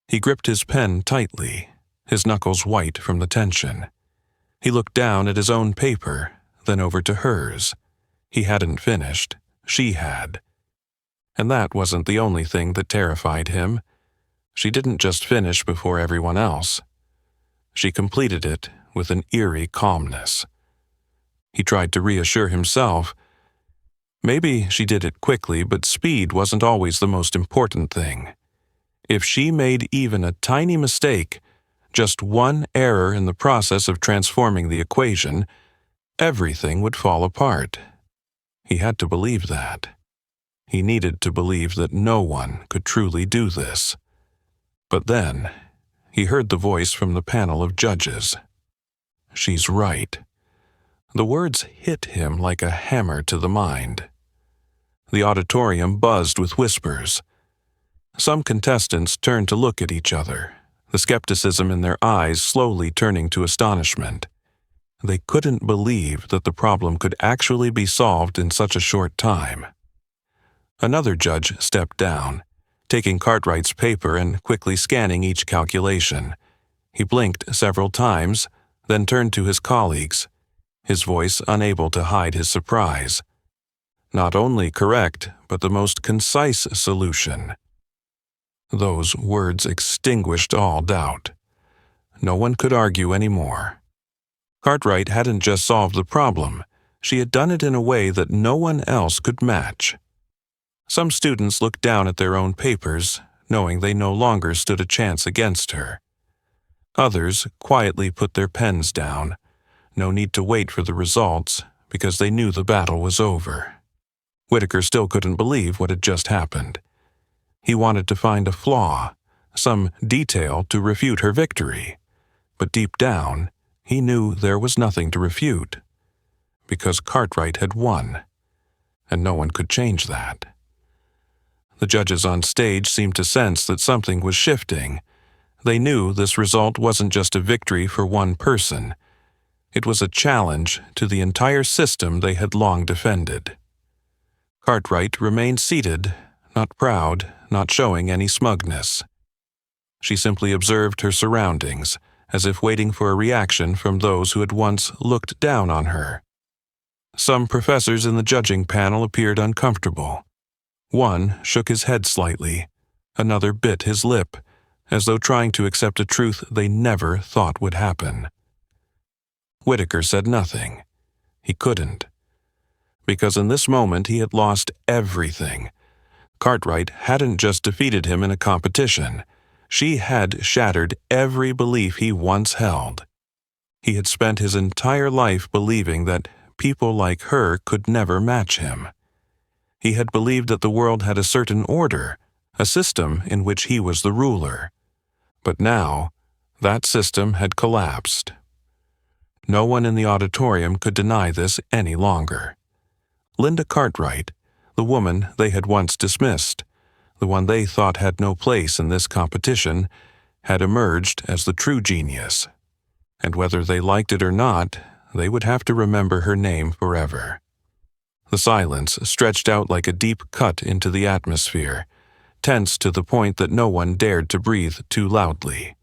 He gripped his pen tightly, his knuckles white from the tension. He looked down at his own paper, then over to hers. He hadn't finished. She had. And that wasn't the only thing that terrified him. She didn't just finish before everyone else. She completed it with an eerie calmness. He tried to reassure himself. Maybe she did it quickly, but speed wasn't always the most important thing. If she made even a tiny mistake, just one error in the process of transforming the equation, everything would fall apart. He had to believe that. He needed to believe that no one could truly do this. But then, he heard the voice from the panel of judges. She's right. The words hit him like a hammer to the mind. The auditorium buzzed with whispers. Some contestants turned to look at each other, the skepticism in their eyes slowly turning to astonishment. They couldn't believe that the problem could actually be solved in such a short time. Another judge stepped down, taking Cartwright's paper and quickly scanning each calculation. He blinked several times, then turned to his colleagues, his voice unable to hide his surprise. Not only correct, but the most concise solution. Those words extinguished all doubt. No one could argue anymore. Cartwright hadn't just solved the problem, she had done it in a way that no one else could match. Some students looked down at their own papers, knowing they no longer stood a chance against her. Others quietly put their pens down, no need to wait for the results, because they knew the battle was over. Whitaker still couldn't believe what had just happened. He wanted to find a flaw, some detail to refute her victory, but deep down, he knew there was nothing to refute, because Cartwright had won, and no one could change that. The judges on stage seemed to sense that something was shifting. They knew this result wasn't just a victory for one person. It was a challenge to the entire system they had long defended. Cartwright remained seated, not proud, not showing any smugness. She simply observed her surroundings, as if waiting for a reaction from those who had once looked down on her. Some professors in the judging panel appeared uncomfortable. One shook his head slightly. Another bit his lip, as though trying to accept a truth they never thought would happen. Whitaker said nothing. He couldn't. Because in this moment he had lost everything. Cartwright hadn't just defeated him in a competition. She had shattered every belief he once held. He had spent his entire life believing that people like her could never match him. He had believed that the world had a certain order, a system in which he was the ruler. But now, that system had collapsed. No one in the auditorium could deny this any longer. Linda Cartwright, the woman they had once dismissed, the one they thought had no place in this competition, had emerged as the true genius. And whether they liked it or not, they would have to remember her name forever. The silence stretched out like a deep cut into the atmosphere, tense to the point that no one dared to breathe too loudly.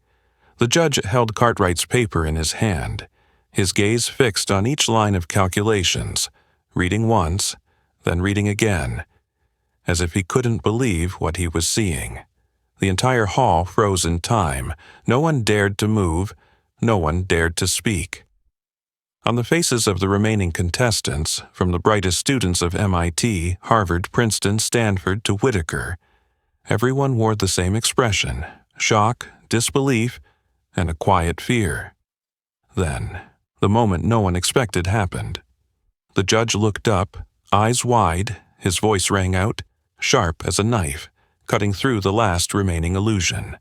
The judge held Cartwright's paper in his hand, his gaze fixed on each line of calculations, reading once, then reading again, as if he couldn't believe what he was seeing. The entire hall froze in time. No one dared to move. No one dared to speak. On the faces of the remaining contestants, from the brightest students of MIT, Harvard, Princeton, Stanford to Whitaker, everyone wore the same expression: shock, disbelief, and a quiet fear. Then, the moment no one expected happened. The judge looked up, eyes wide, his voice rang out, sharp as a knife, cutting through the last remaining illusion.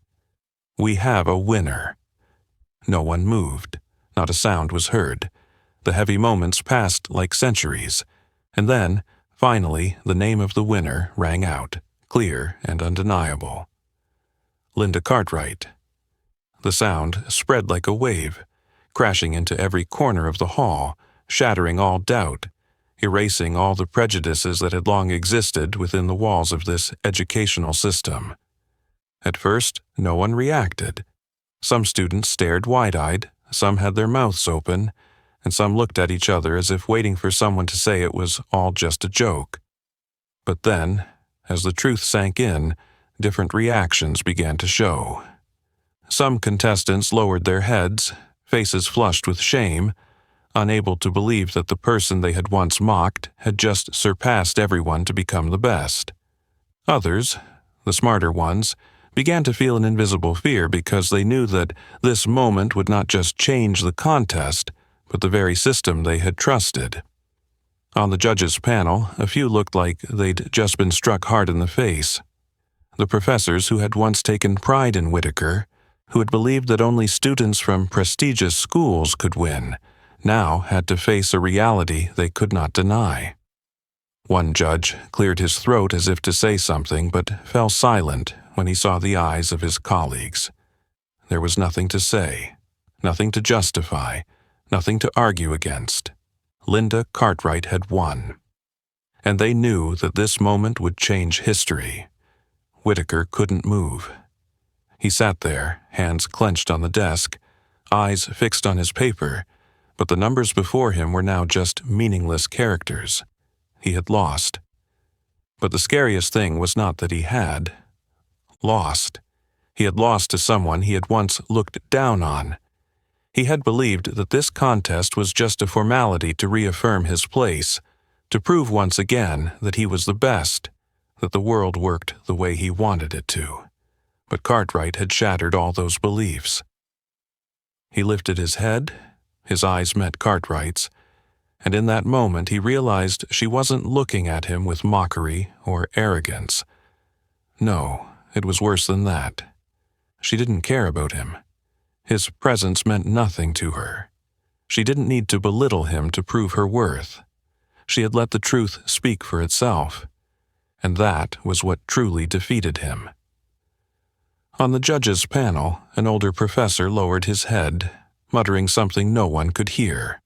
"We have a winner." No one moved. Not a sound was heard. The heavy moments passed like centuries, and then, finally, the name of the winner rang out, clear and undeniable. Linda Cartwright. The sound spread like a wave, crashing into every corner of the hall, shattering all doubt, erasing all the prejudices that had long existed within the walls of this educational system. At first, no one reacted. Some students stared wide-eyed, some had their mouths open, and some looked at each other as if waiting for someone to say it was all just a joke. But then, as the truth sank in, different reactions began to show. Some contestants lowered their heads, faces flushed with shame, unable to believe that the person they had once mocked had just surpassed everyone to become the best. Others, the smarter ones, began to feel an invisible fear because they knew that this moment would not just change the contest, but the very system they had trusted. On the judges' panel, a few looked like they'd just been struck hard in the face. The professors who had once taken pride in Whitaker, who had believed that only students from prestigious schools could win, now had to face a reality they could not deny. One judge cleared his throat as if to say something, but fell silent when he saw the eyes of his colleagues. There was nothing to say, nothing to justify, nothing to argue against. Linda Cartwright had won. And they knew that this moment would change history. Whitaker couldn't move. He sat there, hands clenched on the desk, eyes fixed on his paper, but the numbers before him were now just meaningless characters. He had lost. But the scariest thing was not that he had lost. He had lost to someone he had once looked down on. He had believed that this contest was just a formality to reaffirm his place, to prove once again that he was the best, that the world worked the way he wanted it to. But Cartwright had shattered all those beliefs. He lifted his head, his eyes met Cartwright's, and in that moment he realized she wasn't looking at him with mockery or arrogance. No, it was worse than that. She didn't care about him. His presence meant nothing to her. She didn't need to belittle him to prove her worth. She had let the truth speak for itself, and that was what truly defeated him. On the judges' panel, an older professor lowered his head, muttering something no one could hear.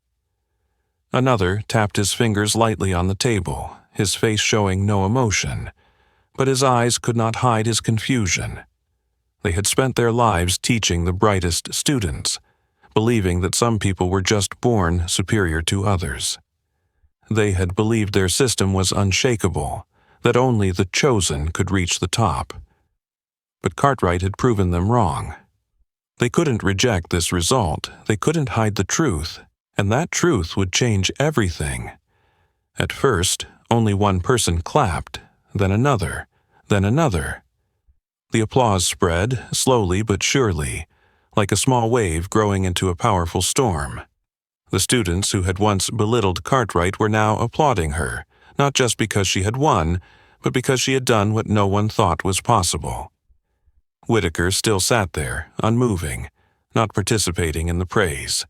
Another tapped his fingers lightly on the table, his face showing no emotion, but his eyes could not hide his confusion. They had spent their lives teaching the brightest students, believing that some people were just born superior to others. They had believed their system was unshakable, that only the chosen could reach the top. But Cartwright had proven them wrong. They couldn't reject this result, they couldn't hide the truth, and that truth would change everything. At first, only one person clapped, then another, then another. The applause spread, slowly but surely, like a small wave growing into a powerful storm. The students who had once belittled Cartwright were now applauding her, not just because she had won, but because she had done what no one thought was possible. Whitaker still sat there, unmoving, not participating in the praise.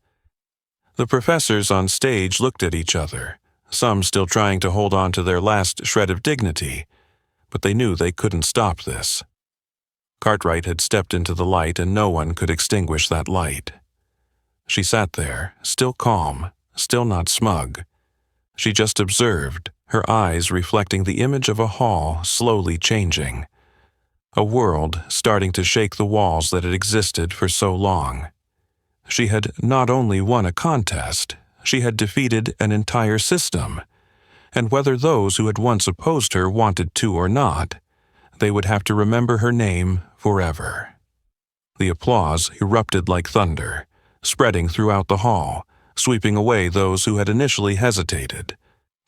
The professors on stage looked at each other, some still trying to hold on to their last shred of dignity, but they knew they couldn't stop this. Cartwright had stepped into the light and no one could extinguish that light. She sat there, still calm, still not smug. She just observed, her eyes reflecting the image of a hall slowly changing. A world starting to shake the walls that had existed for so long. She had not only won a contest, she had defeated an entire system. And whether those who had once opposed her wanted to or not, they would have to remember her name forever. The applause erupted like thunder, spreading throughout the hall, sweeping away those who had initially hesitated,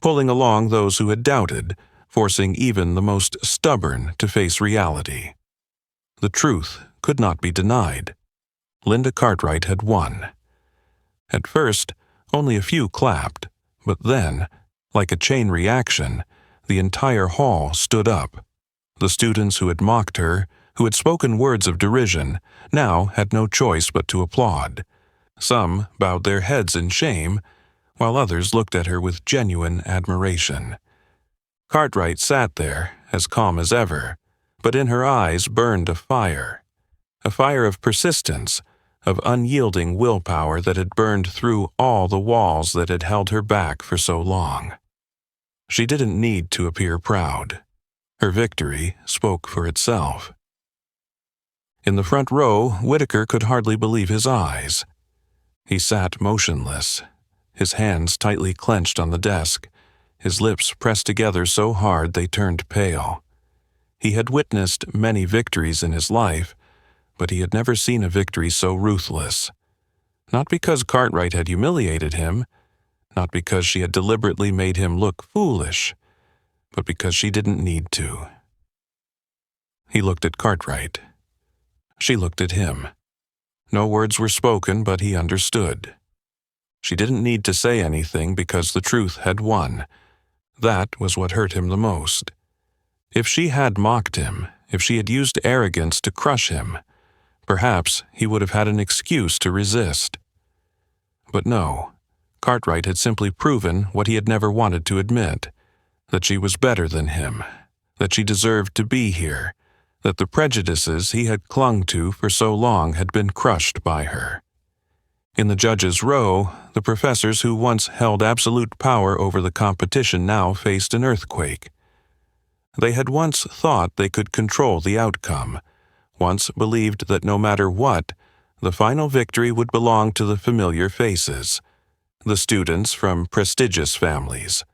pulling along those who had doubted, forcing even the most stubborn to face reality. The truth could not be denied. Linda Cartwright had won. At first, only a few clapped, but then, like a chain reaction, the entire hall stood up. The students who had mocked her, who had spoken words of derision, now had no choice but to applaud. Some bowed their heads in shame, while others looked at her with genuine admiration. Cartwright sat there, as calm as ever, but in her eyes burned a fire of persistence, of unyielding willpower that had burned through all the walls that had held her back for so long. She didn't need to appear proud. Her victory spoke for itself. In the front row, Whitaker could hardly believe his eyes. He sat motionless, his hands tightly clenched on the desk, his lips pressed together so hard they turned pale. He had witnessed many victories in his life, but he had never seen a victory so ruthless. Not because Cartwright had humiliated him, not because she had deliberately made him look foolish, but because she didn't need to. He looked at Cartwright. She looked at him. No words were spoken, but he understood. She didn't need to say anything because the truth had won. That was what hurt him the most. If she had mocked him, if she had used arrogance to crush him, perhaps he would have had an excuse to resist. But no, Cartwright had simply proven what he had never wanted to admit, that she was better than him, that she deserved to be here, that the prejudices he had clung to for so long had been crushed by her. In the judges' row, the professors who once held absolute power over the competition now faced an earthquake. They had once thought they could control the outcome, once believed that no matter what, the final victory would belong to the familiar faces, the students from prestigious families,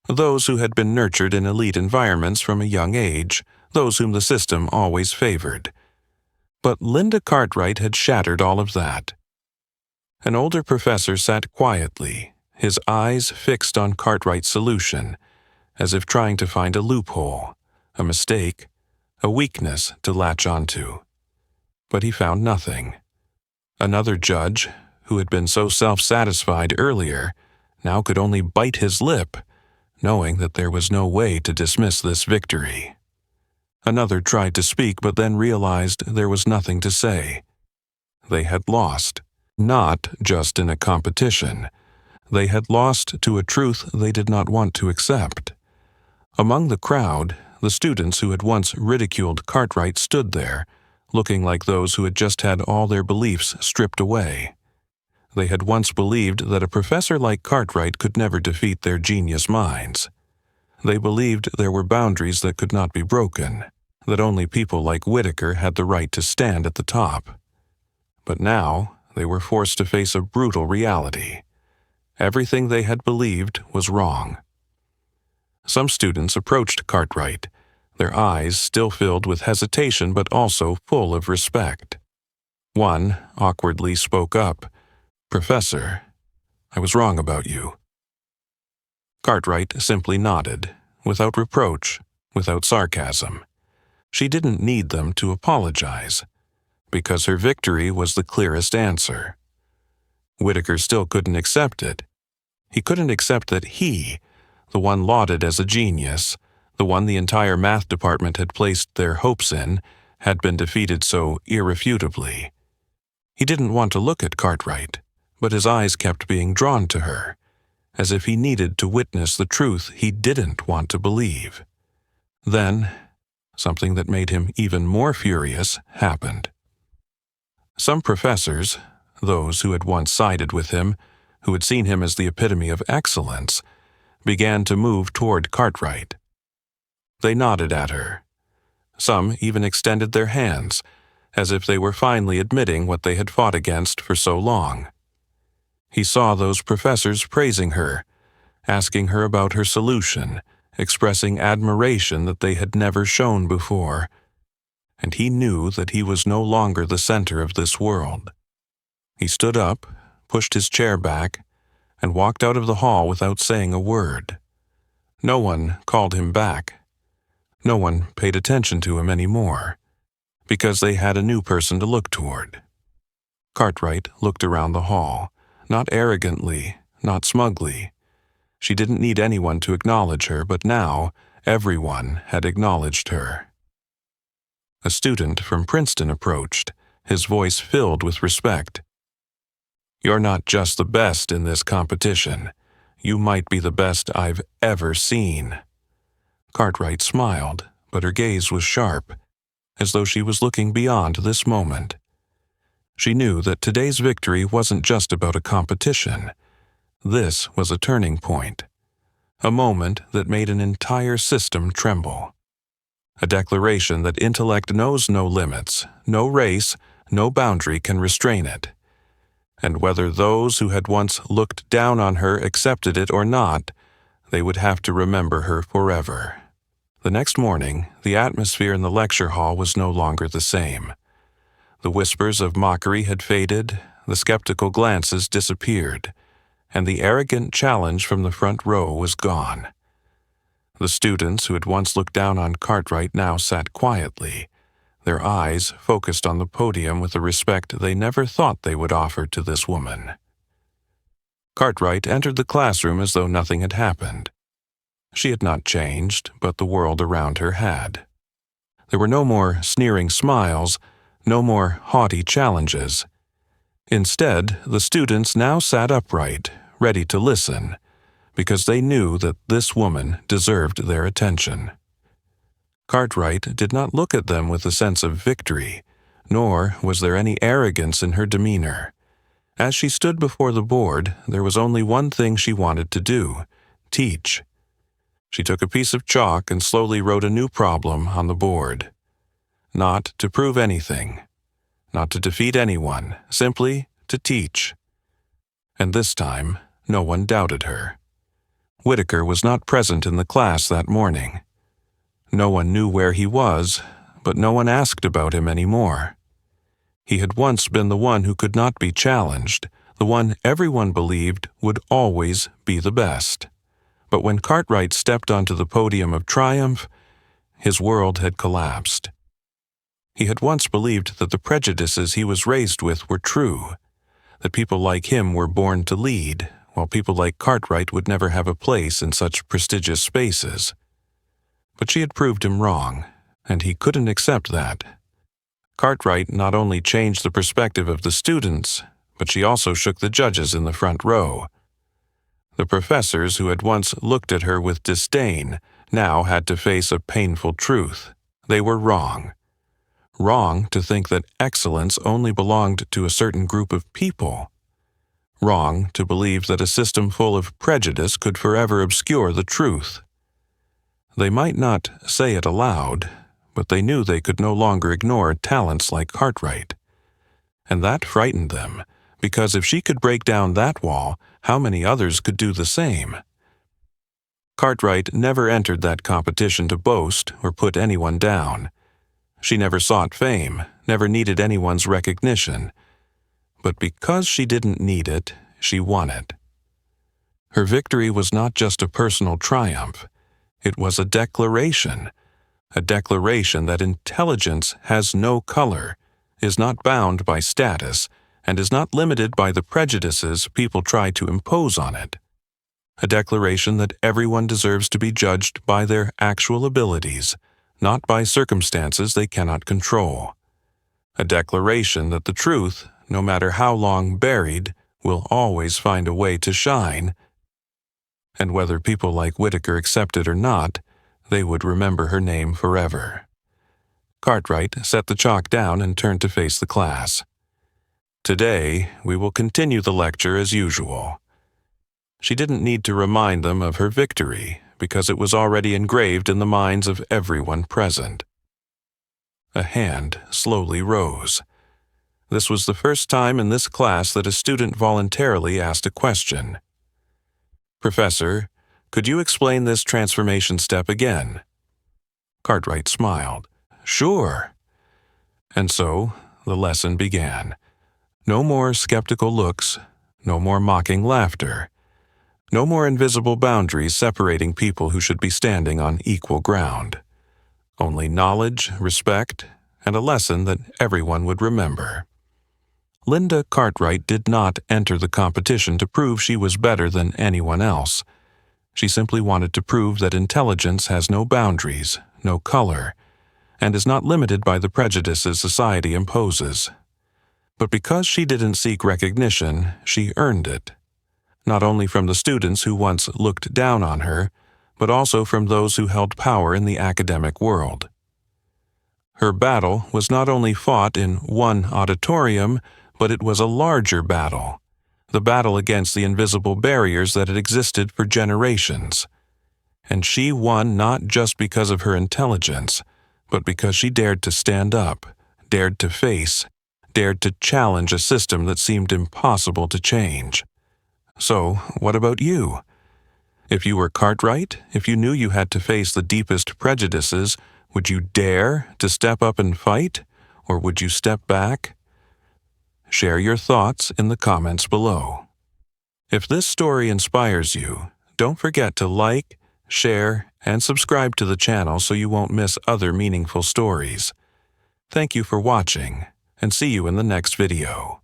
those who had been nurtured in elite environments from a young age, those whom the system always favored. But Linda Cartwright had shattered all of that. An older professor sat quietly, his eyes fixed on Cartwright's solution, as if trying to find a loophole, a mistake, a weakness to latch onto. But he found nothing. Another judge, who had been so self-satisfied earlier, now could only bite his lip, knowing that there was no way to dismiss this victory. Another tried to speak but then realized there was nothing to say. They had lost, not just in a competition. They had lost to a truth they did not want to accept. Among the crowd, the students who had once ridiculed Cartwright stood there, looking like those who had just had all their beliefs stripped away. They had once believed that a professor like Cartwright could never defeat their genius minds. They believed there were boundaries that could not be broken, that only people like Whitaker had the right to stand at the top. But now they were forced to face a brutal reality. Everything they had believed was wrong. Some students approached Cartwright, their eyes still filled with hesitation but also full of respect. One awkwardly spoke up, "Professor, I was wrong about you." Cartwright simply nodded, without reproach, without sarcasm. She didn't need them to apologize, because her victory was the clearest answer. Whitaker still couldn't accept it. He couldn't accept that he, the one lauded as a genius, the one the entire math department had placed their hopes in, had been defeated so irrefutably. He didn't want to look at Cartwright, but his eyes kept being drawn to her, as if he needed to witness the truth he didn't want to believe. Then, something that made him even more furious happened. Some professors, those who had once sided with him, who had seen him as the epitome of excellence, began to move toward Cartwright. They nodded at her. Some even extended their hands, as if they were finally admitting what they had fought against for so long. He saw those professors praising her, asking her about her solution, expressing admiration that they had never shown before, and he knew that he was no longer the center of this world. He stood up, pushed his chair back, and walked out of the hall without saying a word. No one called him back. No one paid attention to him anymore, because they had a new person to look toward. Cartwright looked around the hall, not arrogantly, not smugly. She didn't need anyone to acknowledge her, but now everyone had acknowledged her. A student from Princeton approached, his voice filled with respect. "You're not just the best in this competition. You might be the best I've ever seen." Cartwright smiled, but her gaze was sharp, as though she was looking beyond this moment. She knew that today's victory wasn't just about a competition. This was a turning point, a moment that made an entire system tremble. A declaration that intellect knows no limits, no race, no boundary can restrain it. And whether those who had once looked down on her accepted it or not, they would have to remember her forever. The next morning, the atmosphere in the lecture hall was no longer the same. The whispers of mockery had faded, the skeptical glances disappeared, and the arrogant challenge from the front row was gone. The students who had once looked down on Cartwright now sat quietly, their eyes focused on the podium with a respect they never thought they would offer to this woman. Cartwright entered the classroom as though nothing had happened. She had not changed, but the world around her had. There were no more sneering smiles, no more haughty challenges. Instead, the students now sat upright, ready to listen, because they knew that this woman deserved their attention. Cartwright did not look at them with a sense of victory, nor was there any arrogance in her demeanor. As she stood before the board, there was only one thing she wanted to do: teach. She took a piece of chalk and slowly wrote a new problem on the board. Not to prove anything, not to defeat anyone, simply to teach. And this time, no one doubted her. Whitaker was not present in the class that morning. No one knew where he was, but no one asked about him anymore. He had once been the one who could not be challenged, the one everyone believed would always be the best. But when Cartwright stepped onto the podium of triumph, his world had collapsed. He had once believed that the prejudices he was raised with were true, that people like him were born to lead, while people like Cartwright would never have a place in such prestigious spaces. But she had proved him wrong, and he couldn't accept that. Cartwright not only changed the perspective of the students, but she also shook the judges in the front row. The professors who had once looked at her with disdain now had to face a painful truth. They were wrong. Wrong to think that excellence only belonged to a certain group of people. Wrong to believe that a system full of prejudice could forever obscure the truth. They might not say it aloud, but they knew they could no longer ignore talents like Cartwright. And that frightened them, because if she could break down that wall, how many others could do the same? Cartwright never entered that competition to boast or put anyone down. She never sought fame, never needed anyone's recognition. But because she didn't need it, she won it. Her victory was not just a personal triumph. It was a declaration that intelligence has no color, is not bound by status, and is not limited by the prejudices people try to impose on it. A declaration that everyone deserves to be judged by their actual abilities, not by circumstances they cannot control. A declaration that the truth, no matter how long buried, will always find a way to shine. And whether people like Whitaker accept it or not, they would remember her name forever. Cartwright set the chalk down and turned to face the class. Today, we will continue the lecture as usual. She didn't need to remind them of her victory, because it was already engraved in the minds of everyone present. A hand slowly rose. This was the first time in this class that a student voluntarily asked a question. "Professor, could you explain this transformation step again?" Cartwright smiled. "Sure." And so, the lesson began. No more skeptical looks, no more mocking laughter, no more invisible boundaries separating people who should be standing on equal ground. Only knowledge, respect, and a lesson that everyone would remember. Linda Cartwright did not enter the competition to prove she was better than anyone else. She simply wanted to prove that intelligence has no boundaries, no color, and is not limited by the prejudices society imposes. But because she didn't seek recognition, she earned it. Not only from the students who once looked down on her, but also from those who held power in the academic world. Her battle was not only fought in one auditorium, but it was a larger battle, the battle against the invisible barriers that had existed for generations. And she won not just because of her intelligence, but because she dared to stand up, dared to face, dared to challenge a system that seemed impossible to change. So, what about you? If you were Cartwright, if you knew you had to face the deepest prejudices, would you dare to step up and fight, or would you step back? Share your thoughts in the comments below. If this story inspires you, don't forget to like, share, and subscribe to the channel so you won't miss other meaningful stories. Thank you for watching, and see you in the next video.